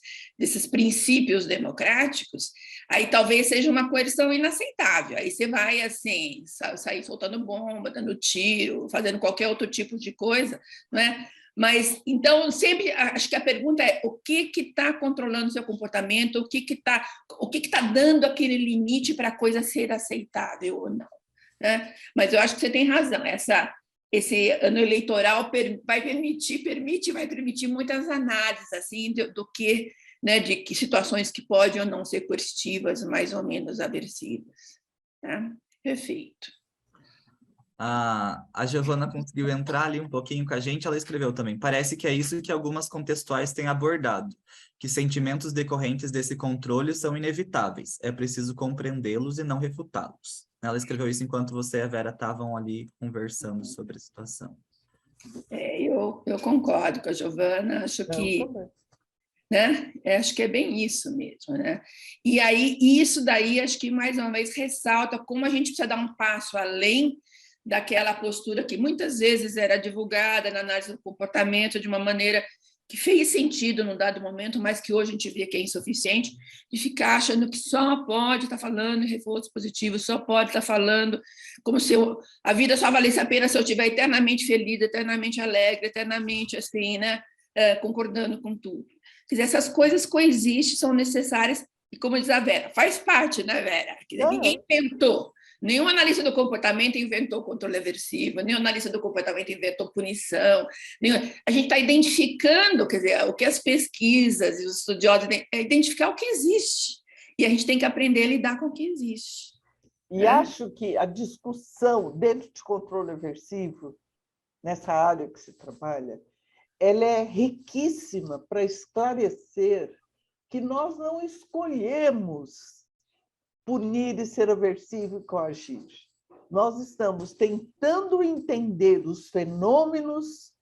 princípios democráticos, aí talvez seja uma coerção inaceitável. Aí você vai assim sair soltando bomba, dando tiro, fazendo qualquer outro tipo de coisa, né? Mas então sempre acho que a pergunta é o que está controlando o seu comportamento, o que está dando aquele limite para a coisa ser aceitável ou não, né? Mas eu acho que você tem razão. Esse ano eleitoral vai permitir muitas análises assim do que, né, de que situações que podem ou não ser coercitivas, mais ou menos aversivas. Tá? Perfeito. A Giovana conseguiu entrar ali um pouquinho com a gente, ela escreveu também: parece que é isso que algumas contextuais têm abordado, que sentimentos decorrentes desse controle são inevitáveis, é preciso compreendê-los e não refutá-los. Ela escreveu isso enquanto você e a Vera estavam ali conversando sobre a situação. Eu concordo com a Giovana, acho que... Né? Acho que é bem isso mesmo, né? E aí, isso daí, acho que, mais uma vez, ressalta como a gente precisa dar um passo além daquela postura que muitas vezes era divulgada na análise do comportamento de uma maneira que fez sentido num dado momento, mas que hoje a gente vê que é insuficiente, de ficar achando que só pode estar falando em reforço positivo, só pode estar falando como se a vida só valesse a pena se eu estiver eternamente feliz, eternamente alegre, eternamente assim, né? Concordando com tudo. Quer dizer, essas coisas coexistem, são necessárias, e como diz a Vera, faz parte, né, Vera? Quer dizer, ninguém inventou. Nenhum analista do comportamento inventou controle aversivo, nenhum analista do comportamento inventou punição. A gente está identificando, quer dizer, o que as pesquisas e os estudiosos é identificar o que existe. E a gente tem que aprender a lidar com o que existe. E acho que a discussão dentro de controle aversivo, nessa área que se trabalha, ela é riquíssima para esclarecer que nós não escolhemos punir e ser aversivo e coagir. Nós estamos tentando entender os fenômenos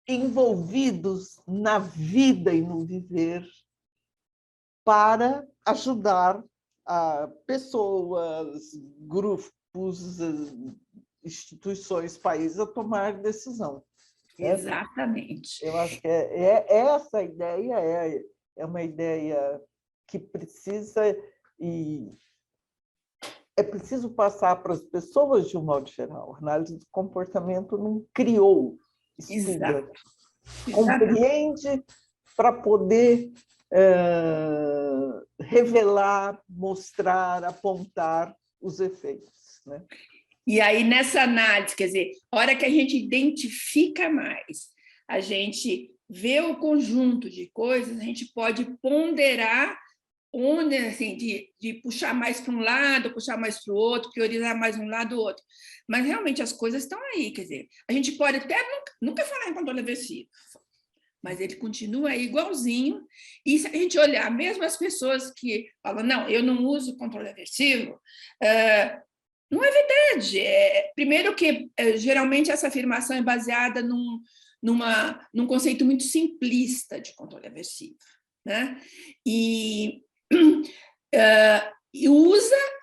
envolvidos na vida e no viver para ajudar a pessoas, grupos, instituições, países a tomar decisão. Exatamente. Eu acho que essa ideia é uma ideia que precisa, e é preciso passar para as pessoas de um modo geral. A análise do comportamento não criou, estuda, compreende para poder revelar, mostrar, apontar os efeitos, né? E aí, nessa análise, quer dizer, a hora que a gente identifica mais, a gente vê o conjunto de coisas, a gente pode ponderar onde, assim, de puxar mais para um lado, puxar mais para o outro, priorizar mais um lado ou outro. Mas, realmente, as coisas estão aí, quer dizer, a gente pode até nunca falar em controle aversivo, mas ele continua aí igualzinho. E se a gente olhar, mesmo as pessoas que falam, não, eu não uso controle aversivo, não é verdade. Primeiro que, geralmente, essa afirmação é baseada num conceito muito simplista de controle aversivo, né? E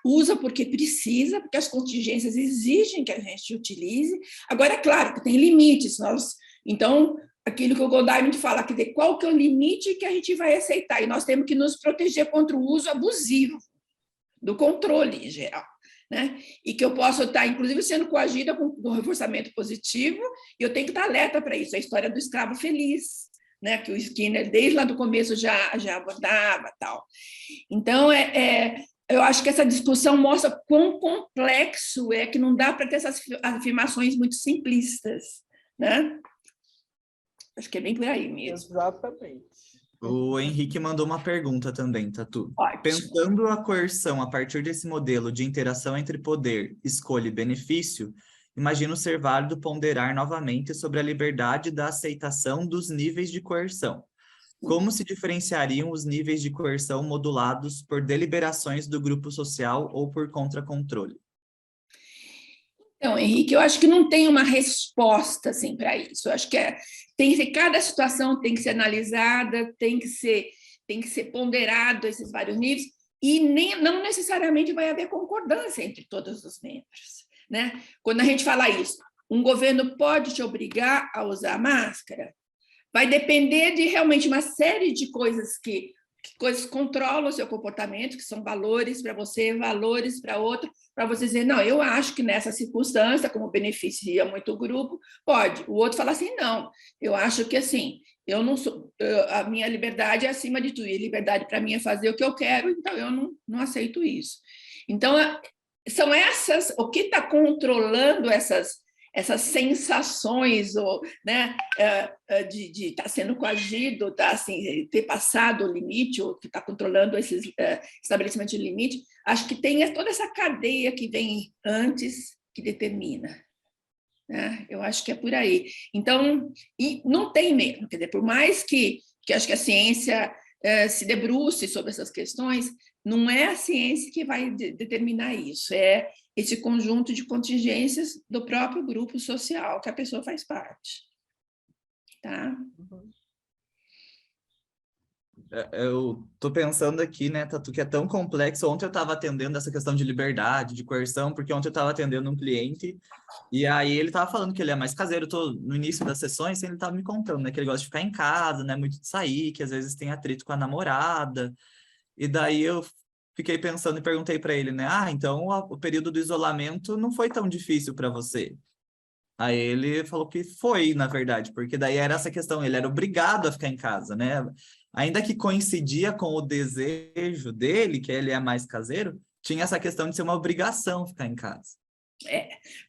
usa porque precisa, porque as contingências exigem que a gente utilize. Agora, é claro que tem limites. Então, aquilo que o Goldheim fala, quer dizer, qual que é o limite que a gente vai aceitar? E nós temos que nos proteger contra o uso abusivo do controle em geral, né? E que eu posso estar, inclusive, sendo coagida com reforçamento positivo, e eu tenho que estar alerta para isso. A história do escravo feliz, né? Que o Skinner, desde lá do começo, já abordava. Tal. Então, eu acho que essa discussão mostra quão complexo é, que não dá para ter essas afirmações muito simplistas, né? Acho que é bem por aí mesmo. Exatamente. O Henrique mandou uma pergunta também, Tatu. Ótimo. Pensando a coerção a partir desse modelo de interação entre poder, escolha e benefício, imagino ser válido ponderar novamente sobre a liberdade da aceitação dos níveis de coerção. Como se diferenciariam os níveis de coerção modulados por deliberações do grupo social ou por contracontrole? Então, Henrique, eu acho que não tem uma resposta assim, para isso. Eu acho que cada situação tem que ser analisada, tem que ser ponderado esses vários níveis, e não necessariamente vai haver concordância entre todos os membros, né? Quando a gente fala isso, um governo pode te obrigar a usar máscara? Vai depender de realmente uma série de coisas que coisas controlam o seu comportamento, que são valores para você, valores para outro, para você dizer, não, eu acho que nessa circunstância, como beneficia muito o grupo, pode. O outro fala assim, não, eu acho que assim, eu não sou, a minha liberdade é acima de tudo, e a liberdade para mim é fazer o que eu quero, então eu não aceito isso. Então, são essas, o que está controlando essas sensações, ou, né, de estar sendo coagido, assim, ter passado o limite, ou que está controlando esses estabelecimentos de limite, acho que tem toda essa cadeia que vem antes que determina. Né? Eu acho que é por aí. Então, e não tem mesmo, quer dizer, por mais que acho que a ciência se debruce sobre essas questões, não é a ciência que vai determinar isso, é esse conjunto de contingências do próprio grupo social que a pessoa faz parte. Tá? Eu tô pensando aqui, né, Tatu, que é tão complexo. Ontem eu estava atendendo essa questão de liberdade, de coerção, porque ontem eu estava atendendo um cliente e aí ele estava falando que ele é mais caseiro. Tô no início das sessões, ele estava me contando, né, que ele gosta de ficar em casa, né, muito de sair, que às vezes tem atrito com a namorada. E daí eu fiquei pensando e perguntei para ele, né, então o período do isolamento não foi tão difícil para você? Aí ele falou que foi, na verdade, porque daí era essa questão, ele era obrigado a ficar em casa, né? Ainda que coincidia com o desejo dele, que ele é mais caseiro, tinha essa questão de ser uma obrigação ficar em casa.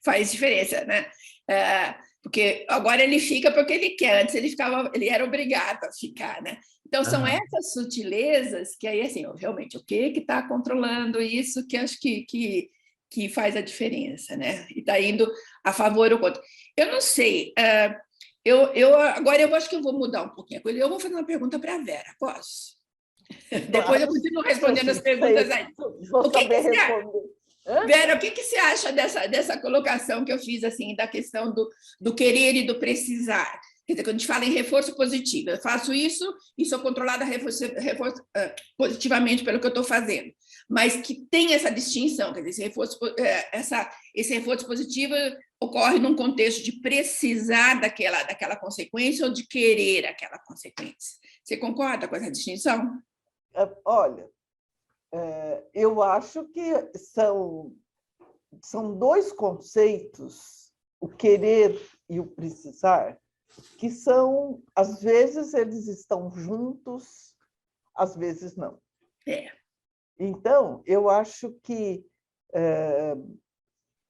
Faz diferença, né? Porque agora ele fica porque ele quer, antes ele era obrigado a ficar, né? Então, são essas sutilezas que aí, assim, realmente, o que está controlando isso que acho que faz a diferença, né? E está indo a favor ou contra. Eu não sei, agora eu acho que eu vou mudar um pouquinho a coisa, eu vou fazer uma pergunta para a Vera, posso? Depois eu continuo respondendo as perguntas aí. Vou saber responder. Vera, o que você acha dessa colocação que eu fiz, assim, da questão do querer e do precisar? Quer dizer, quando a gente fala em reforço positivo, eu faço isso e sou controlada positivamente pelo que eu estou fazendo, mas que tem essa distinção, quer dizer, esse reforço positivo ocorre num contexto de precisar daquela consequência ou de querer aquela consequência. Você concorda com essa distinção? Olha, eu acho que são dois conceitos, o querer e o precisar, que são, às vezes, eles estão juntos, às vezes não. Então, eu acho que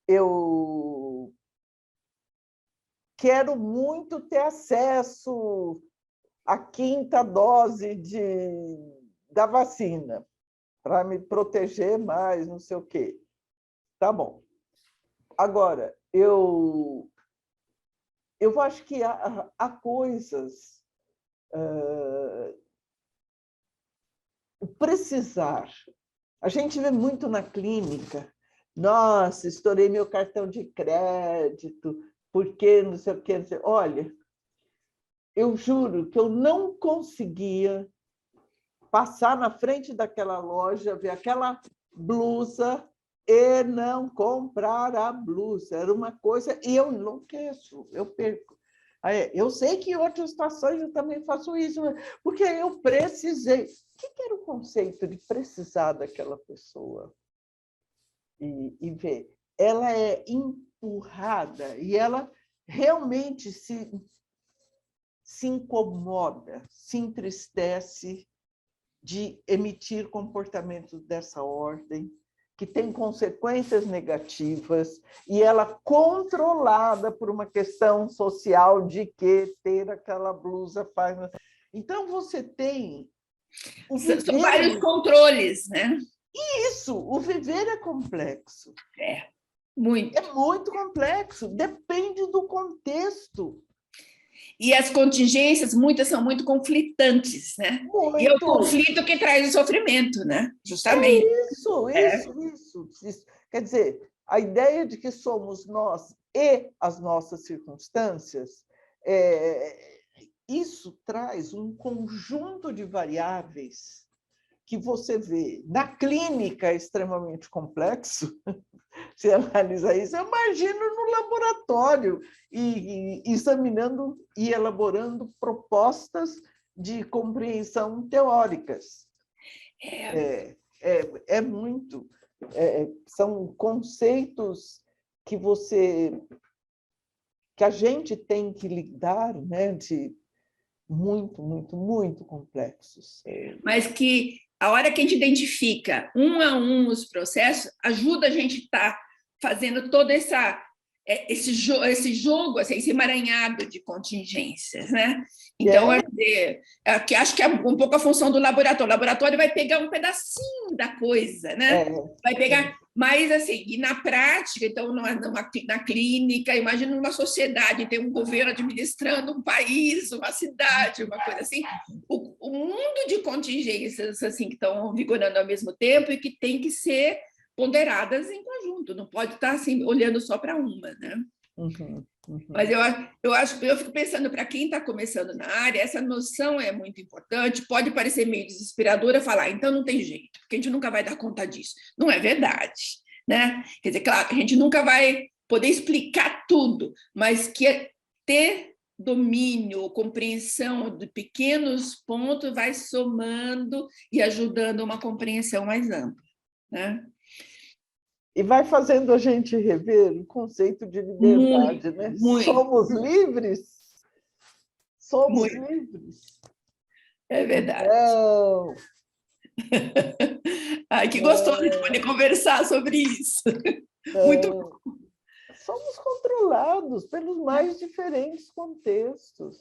eu quero muito ter acesso à 5ª dose da vacina, para me proteger mais, não sei o quê. Tá bom. Agora, eu acho que há coisas... o precisar. A gente vê muito na clínica. Nossa, estourei meu cartão de crédito, porque não sei o quê. Olha, eu juro que eu não conseguia passar na frente daquela loja, ver aquela blusa e não comprar a blusa. Era uma coisa... E eu enlouqueço, eu perco. Eu sei que em outras situações eu também faço isso, porque eu precisei. O que era o conceito de precisar daquela pessoa? E ver, ela é empurrada e ela realmente se incomoda, se entristece de emitir comportamentos dessa ordem, que tem consequências negativas, e ela controlada por uma questão social de que ter aquela blusa faz... Então, você tem... São vários controles, né? Isso, o viver é complexo. Muito. É muito complexo, depende do contexto. E as contingências, muitas são muito conflitantes, né? Muito. E é o conflito que traz o sofrimento, né? Justamente. Isso. Quer dizer, a ideia de que somos nós e as nossas circunstâncias, isso traz um conjunto de variáveis que você vê. Na clínica é extremamente complexo, se analisa isso, eu imagino no laboratório, e examinando e elaborando propostas de compreensão teóricas. Muito. São conceitos que a gente tem que lidar, né, de muito complexos. Mas que a hora que a gente identifica um a um os processos, ajuda a gente a estar fazendo todo esse jogo, assim, esse emaranhado de contingências, né? Então, acho que é um pouco a função do laboratório. O laboratório vai pegar um pedacinho da coisa, né? Vai pegar, mas assim, e na prática, então, na clínica, imagina uma sociedade, tem um governo administrando um país, uma cidade, uma coisa assim, o mundo de contingências assim que estão vigorando ao mesmo tempo e que tem que ser ponderadas em conjunto, não pode estar assim olhando só para uma, né? Mas eu fico pensando, para quem está começando na área, essa noção é muito importante. Pode parecer meio desesperadora falar, então não tem jeito, porque a gente nunca vai dar conta disso. Não é verdade, né? Quer dizer, claro, a gente nunca vai poder explicar tudo, mas que ter domínio, compreensão de pequenos pontos vai somando e ajudando uma compreensão mais ampla, né? E vai fazendo a gente rever o conceito de liberdade, né? Somos livres? Somos livres? É verdade. Não. Ai, que gostoso de poder conversar sobre isso. Muito bom. Somos controlados pelos mais diferentes contextos.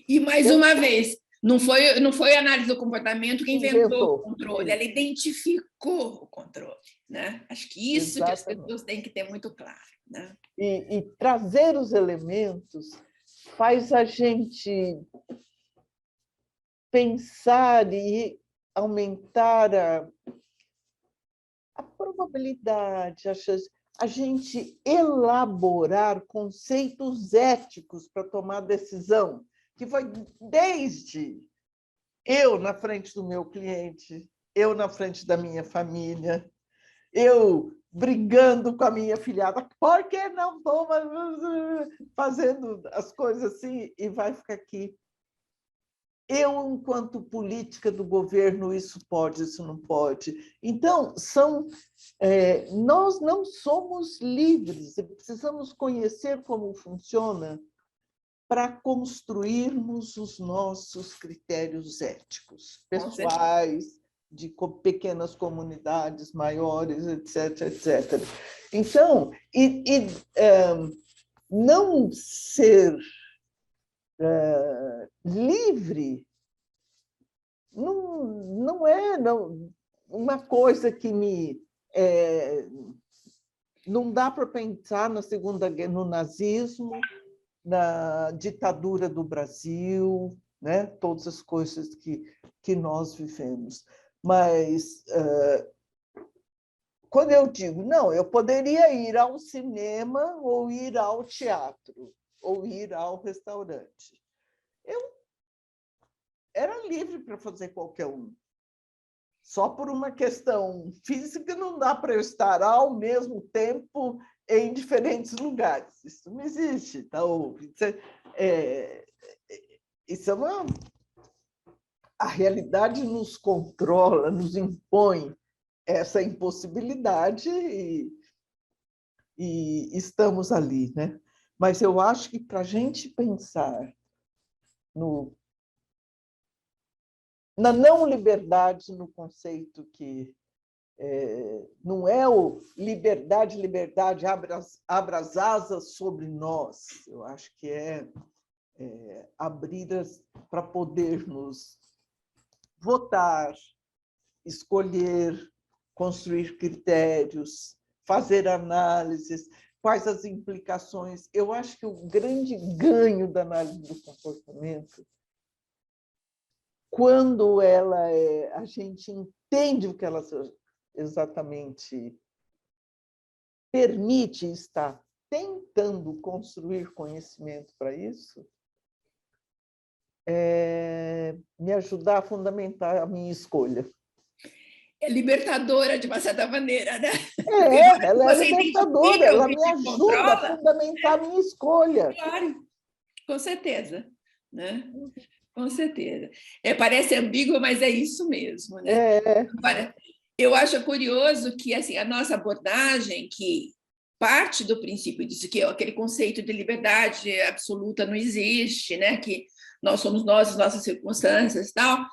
E, mais uma vez, não foi a análise do comportamento que inventou o controle, ela identificou o controle, né? Acho que isso Exatamente. Que as pessoas têm que ter muito claro, né? E trazer os elementos faz a gente pensar e aumentar a probabilidade, a chance, a gente elaborar conceitos éticos para tomar decisão, que vai desde eu na frente do meu cliente, eu na frente da minha família, eu brigando com a minha filhada, por que não estou fazendo as coisas assim, e vai ficar aqui. Eu, enquanto política do governo, isso pode, isso não pode. Então, nós não somos livres, precisamos conhecer como funciona para construirmos os nossos critérios éticos, pessoais, de pequenas comunidades maiores, etc, etc. Então, não ser livre não é uma coisa que não dá para pensar na Segunda Guerra, no nazismo, na ditadura do Brasil, né? Todas as coisas que nós vivemos. Mas, quando eu digo, não, eu poderia ir ao cinema, ou ir ao teatro, ou ir ao restaurante. Eu era livre para fazer qualquer um. Só por uma questão física não dá para eu estar ao mesmo tempo em diferentes lugares. Isso não existe. Então, isso é uma... A realidade nos controla, nos impõe essa impossibilidade e estamos ali, né? Mas eu acho que para a gente pensar na não liberdade, no conceito que não é o liberdade, liberdade, abra as asas sobre nós. Eu acho que abrir para podermos votar, escolher, construir critérios, fazer análises, quais as implicações. Eu acho que o grande ganho da análise do comportamento, quando a gente entende o que ela exatamente permite estar tentando construir conhecimento para isso, me ajudar a fundamentar a minha escolha. É libertadora, de uma certa maneira, né? Ela é libertadora, ela me ajuda a fundamentar a minha escolha. Claro, com certeza, né? Com certeza. Parece ambíguo, mas é isso mesmo, né? Eu acho curioso que assim, a nossa abordagem, que parte do princípio disso, que aquele conceito de liberdade absoluta não existe, né? Que nós somos nós, as nossas circunstâncias e tal,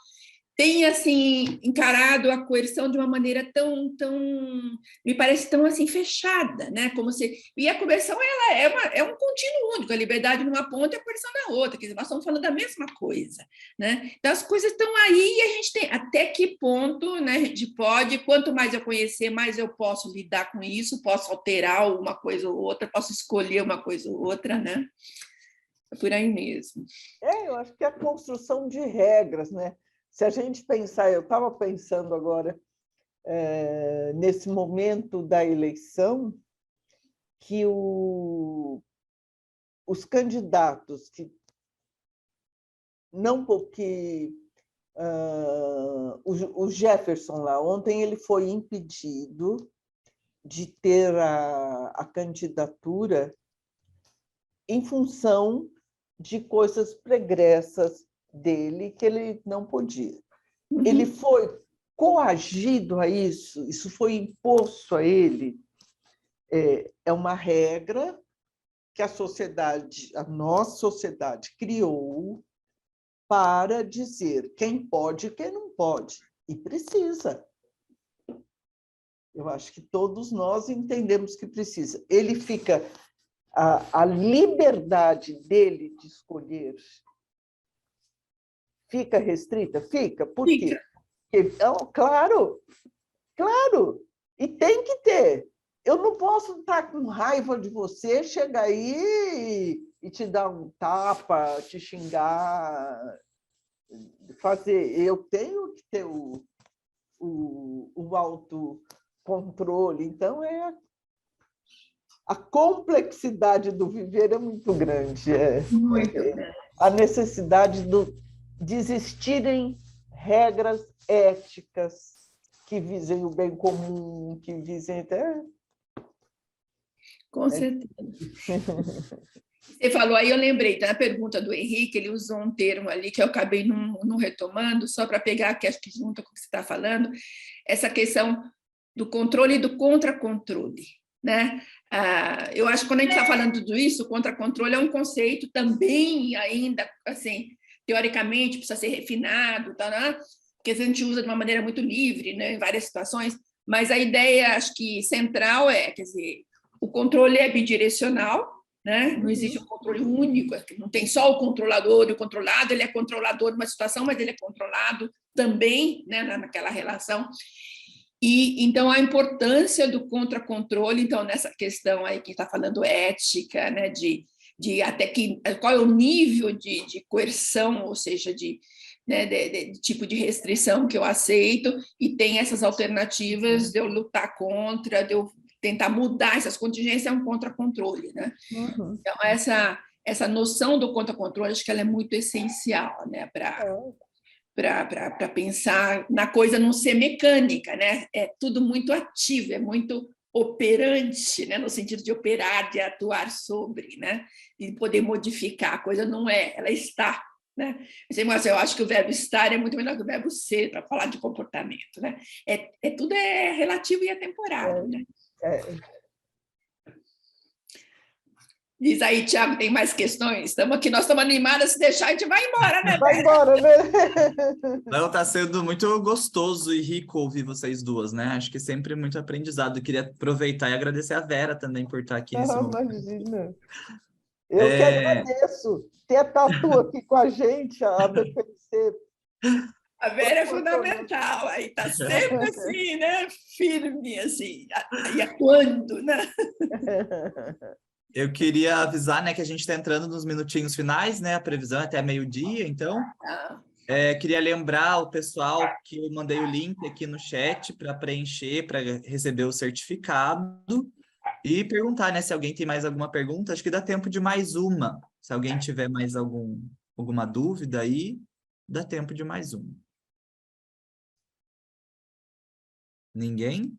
tem assim encarado a coerção de uma maneira tão me parece tão assim fechada, né? Como se e a coerção ela é um contínuo único, a liberdade numa ponta e a coerção na outra, quer dizer, nós estamos falando da mesma coisa, né? Então as coisas estão aí e a gente tem até que ponto, né? A gente pode, quanto mais eu conhecer, mais eu posso lidar com isso, posso alterar uma coisa ou outra, posso escolher uma coisa ou outra, né? É por aí mesmo. Eu acho que é a construção de regras, né? Se a gente pensar, eu estava pensando agora, nesse momento da eleição, que os candidatos que não porque o Jefferson lá, ontem ele foi impedido de ter a candidatura em função de coisas pregressas dele que ele não podia. Ele foi coagido a isso foi imposto a ele. É uma regra que a nossa sociedade criou para dizer quem pode e quem não pode, e precisa. Eu acho que todos nós entendemos que precisa. Ele fica... A liberdade dele de escolher fica restrita? Fica. Por quê? Porque, claro, e tem que ter. Eu não posso estar com raiva de você, chegar aí e te dar um tapa, te xingar. fazer, eu tenho que ter o autocontrole. Então, a complexidade do viver é muito grande. Muito grande. A necessidade de existirem regras éticas que visem o bem comum, que visem até... Com certeza. Você falou aí, eu lembrei, na pergunta do Henrique, ele usou um termo ali que eu acabei não retomando, só para pegar, que acho que junta com o que você está falando, essa questão do controle e do contra-controle, né? Eu acho que quando a gente está falando de tudo isso, o contra-controle é um conceito também ainda, assim, teoricamente, precisa ser refinado, tá, né? Porque a gente usa de uma maneira muito livre, né, em várias situações, mas a ideia, acho que central quer dizer, o controle é bidirecional, né? Não existe um controle único, não tem só o controlador e o controlado, ele é controlador numa situação, mas ele é controlado também, né, naquela relação. E então a importância do contra-controle, então nessa questão aí que está falando ética, né, de até que qual é o nível de coerção, ou seja, né, de tipo de restrição que eu aceito, e tem essas alternativas de eu lutar contra, de eu tentar mudar essas contingências, é um contra-controle, né? Então essa noção do contra-controle, acho que ela é muito essencial, né, para pensar na coisa não ser mecânica, né? É tudo muito ativo, é muito operante, né? No sentido de operar, de atuar sobre, né? De poder modificar. A coisa não é, ela está, né? Eu acho que o verbo estar é muito melhor que o verbo ser para falar de comportamento, né? Tudo é relativo e é temporário, né? Diz aí, Tiago, tem mais questões? Nós estamos animadas, se deixar, a gente vai embora, né, Vai embora, né? Não, está sendo muito gostoso e rico ouvir vocês duas, né? Acho que sempre muito aprendizado. Eu queria aproveitar e agradecer a Vera também por estar aqui nesse momento. Imagina. Eu que agradeço ter a Tatu aqui com a gente, a BPC. A Vera é fundamental, aí está sempre assim, né? Firme, assim, e atuando, né? Eu queria avisar, né, que a gente está entrando nos minutinhos finais, né? A previsão é até meio-dia, então. Queria lembrar o pessoal que eu mandei o link aqui no chat para preencher, para receber o certificado. E perguntar, né, se alguém tem mais alguma pergunta. Acho que dá tempo de mais uma. Se alguém tiver mais alguma dúvida aí, dá tempo de mais uma. Ninguém?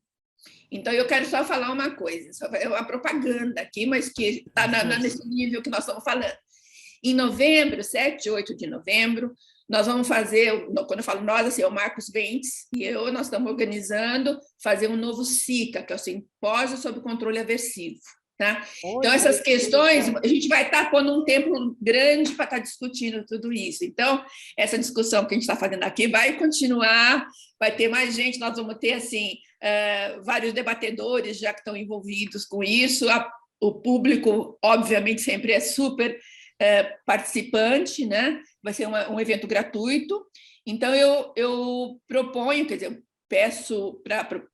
Então, eu quero só falar uma coisa, é uma propaganda aqui, mas que está nesse nível que nós estamos falando. Em novembro, 7 e 8 de novembro, nós vamos fazer, quando eu falo nós, assim, é o Marcos Bentes e nós estamos organizando fazer um novo SICA, que é o Simpósio sobre Controle Aversivo. Tá? Então, essas questões, a gente vai estar pondo um tempo grande para estar discutindo tudo isso. Então, essa discussão que a gente está fazendo aqui vai continuar, vai ter mais gente, nós vamos ter, assim, vários debatedores já que estão envolvidos com isso. O público, obviamente, sempre é super participante, né? Vai ser um evento gratuito. Então, eu proponho, quer dizer, peço para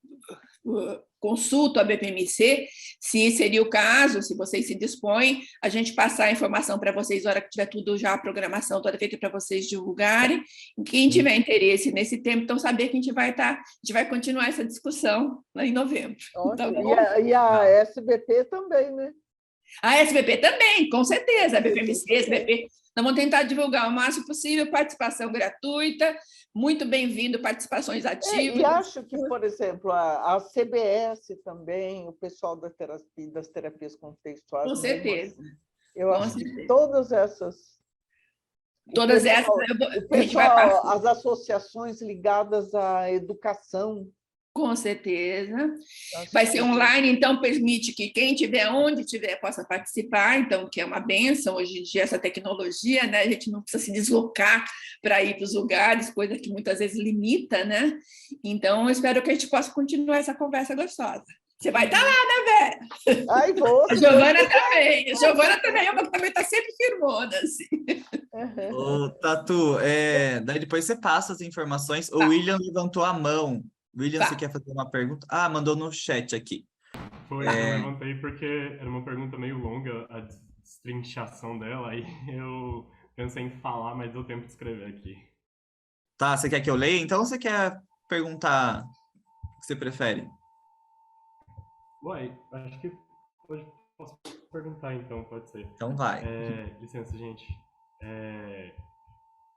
consulto a BPMC, se seria o caso, se vocês se dispõem, a gente passar a informação para vocês, na hora que tiver tudo já, a programação toda feita para vocês divulgarem. Quem tiver interesse nesse tempo, então saber que a gente vai continuar essa discussão lá em novembro. Tá bom? E a SBP também, né? A SBP também, com certeza. A BPMC, a SBP. Nós vamos tentar divulgar o máximo possível, participação gratuita, muito bem-vindo, participações ativas. E acho que, por exemplo, a CBS também, o pessoal das terapias contextuais. Com certeza. Eu acho que todas essas... As associações ligadas à educação. Com certeza. Vai ser online, então permite que quem estiver onde estiver possa participar, então, que é uma bênção hoje em dia, essa tecnologia, né? A gente não precisa se deslocar para ir para os lugares, coisa que muitas vezes limita, né? Então, eu espero que a gente possa continuar essa conversa gostosa. Você vai estar lá, né, Vera? Ai, vou. A Giovana também. A Giovana também está sempre firmona, assim. Ô, Tatu, daí depois você passa as informações. O William levantou a mão. William, você quer fazer uma pergunta? Mandou no chat aqui. Foi, eu levantei porque era uma pergunta meio longa, a destrinchação dela, aí eu pensei em falar, mas deu tempo de escrever aqui. Tá, você quer que eu leia? Então, ou você quer perguntar o que você prefere? Uai, acho que posso perguntar então, pode ser. Então vai. Licença, gente.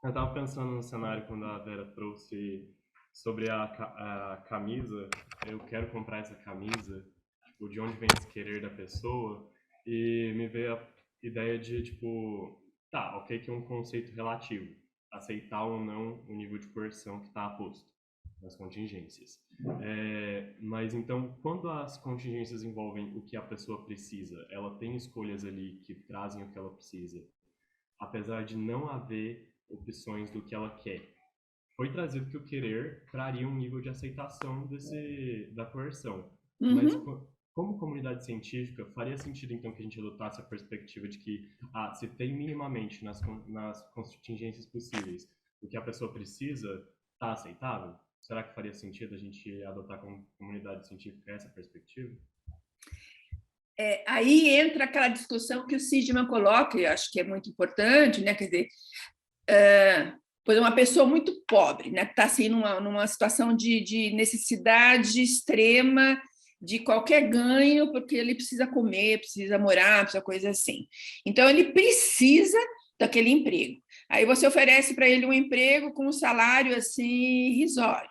Eu estava pensando no cenário quando a Vera trouxe sobre a camisa. Eu quero comprar essa camisa, tipo, de onde vem esse querer da pessoa, e me veio a ideia de, tipo, tá, ok, que é um conceito relativo, aceitar ou não o nível de coerção que está posto nas contingências. Mas então, quando as contingências envolvem o que a pessoa precisa, ela tem escolhas ali que trazem o que ela precisa, apesar de não haver opções do que ela quer. Foi trazido que o querer traria um nível de aceitação da coerção. Mas como comunidade científica, faria sentido então que a gente adotasse a perspectiva de que se tem minimamente nas contingências possíveis o que a pessoa precisa, está aceitável? Será que faria sentido a gente adotar como comunidade científica essa perspectiva? Aí entra aquela discussão que o Sidman coloca, e eu acho que é muito importante, né? Quer dizer, por exemplo, uma pessoa muito pobre, né? Que está assim, numa situação de necessidade extrema de qualquer ganho, porque ele precisa comer, precisa morar, precisa coisa assim. Então, ele precisa daquele emprego. Aí você oferece para ele um emprego com um salário assim irrisório,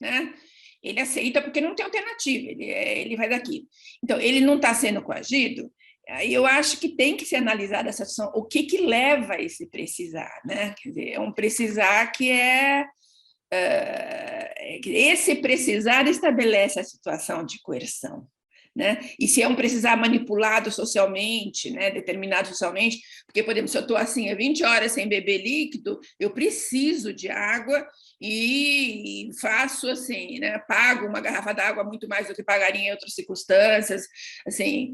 né? Ele aceita porque não tem alternativa, ele vai daqui. Então, ele não está sendo coagido. Aí eu acho que tem que ser analisada essa situação, o que leva a esse precisar, né? Quer dizer, é um precisar que esse precisar estabelece a situação de coerção, né? E se é um precisar manipulado socialmente, né, determinado socialmente, porque, por exemplo, se eu estou assim, 20 horas sem beber líquido, eu preciso de água e faço assim, né, pago uma garrafa d'água muito mais do que pagaria em outras circunstâncias, assim,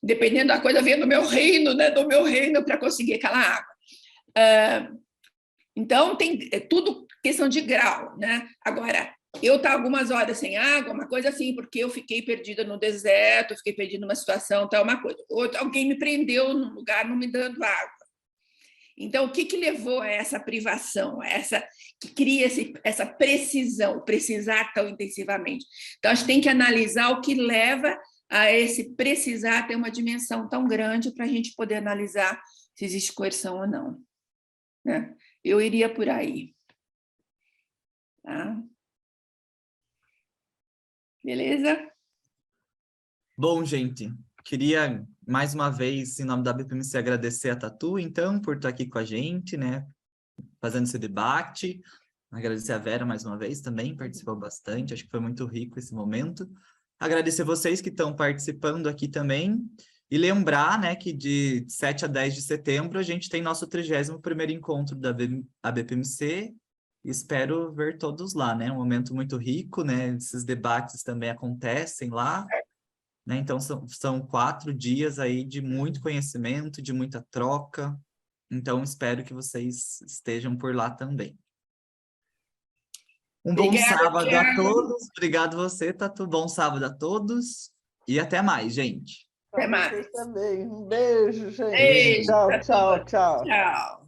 dependendo da coisa, vem do meu reino, né, para conseguir aquela água. Então, é tudo questão de grau, né? Agora, eu estar algumas horas sem água, uma coisa assim, porque eu fiquei perdida no deserto, fiquei perdida numa situação, tal, uma coisa. Ou alguém me prendeu num lugar não me dando água. Então, o que levou a essa privação, que cria essa precisão, precisar tão intensivamente? Então, a gente tem que analisar o que leva a esse precisar ter uma dimensão tão grande para a gente poder analisar se existe coerção ou não, né? Eu iria por aí. Tá? Beleza? Bom, gente, queria mais uma vez, em nome da BPMC, agradecer a Tatu, então, por estar aqui com a gente, né, fazendo esse debate. Agradecer a Vera mais uma vez também, participou bastante, acho que foi muito rico esse momento. Agradecer vocês que estão participando aqui também. E lembrar, né, que de 7 a 10 de setembro a gente tem nosso 31º encontro da BPMC. Espero ver todos lá, né? Um momento muito rico, né? Esses debates também acontecem lá, né? Então são 4 dias aí de muito conhecimento, de muita troca. Então espero que vocês estejam por lá também. Um bom sábado a todos. Obrigado você, Tatu. Bom sábado a todos. E até mais, gente. Até mais. Você também. Um beijo, gente. Beijo. Tchau, tchau, tchau. Tchau.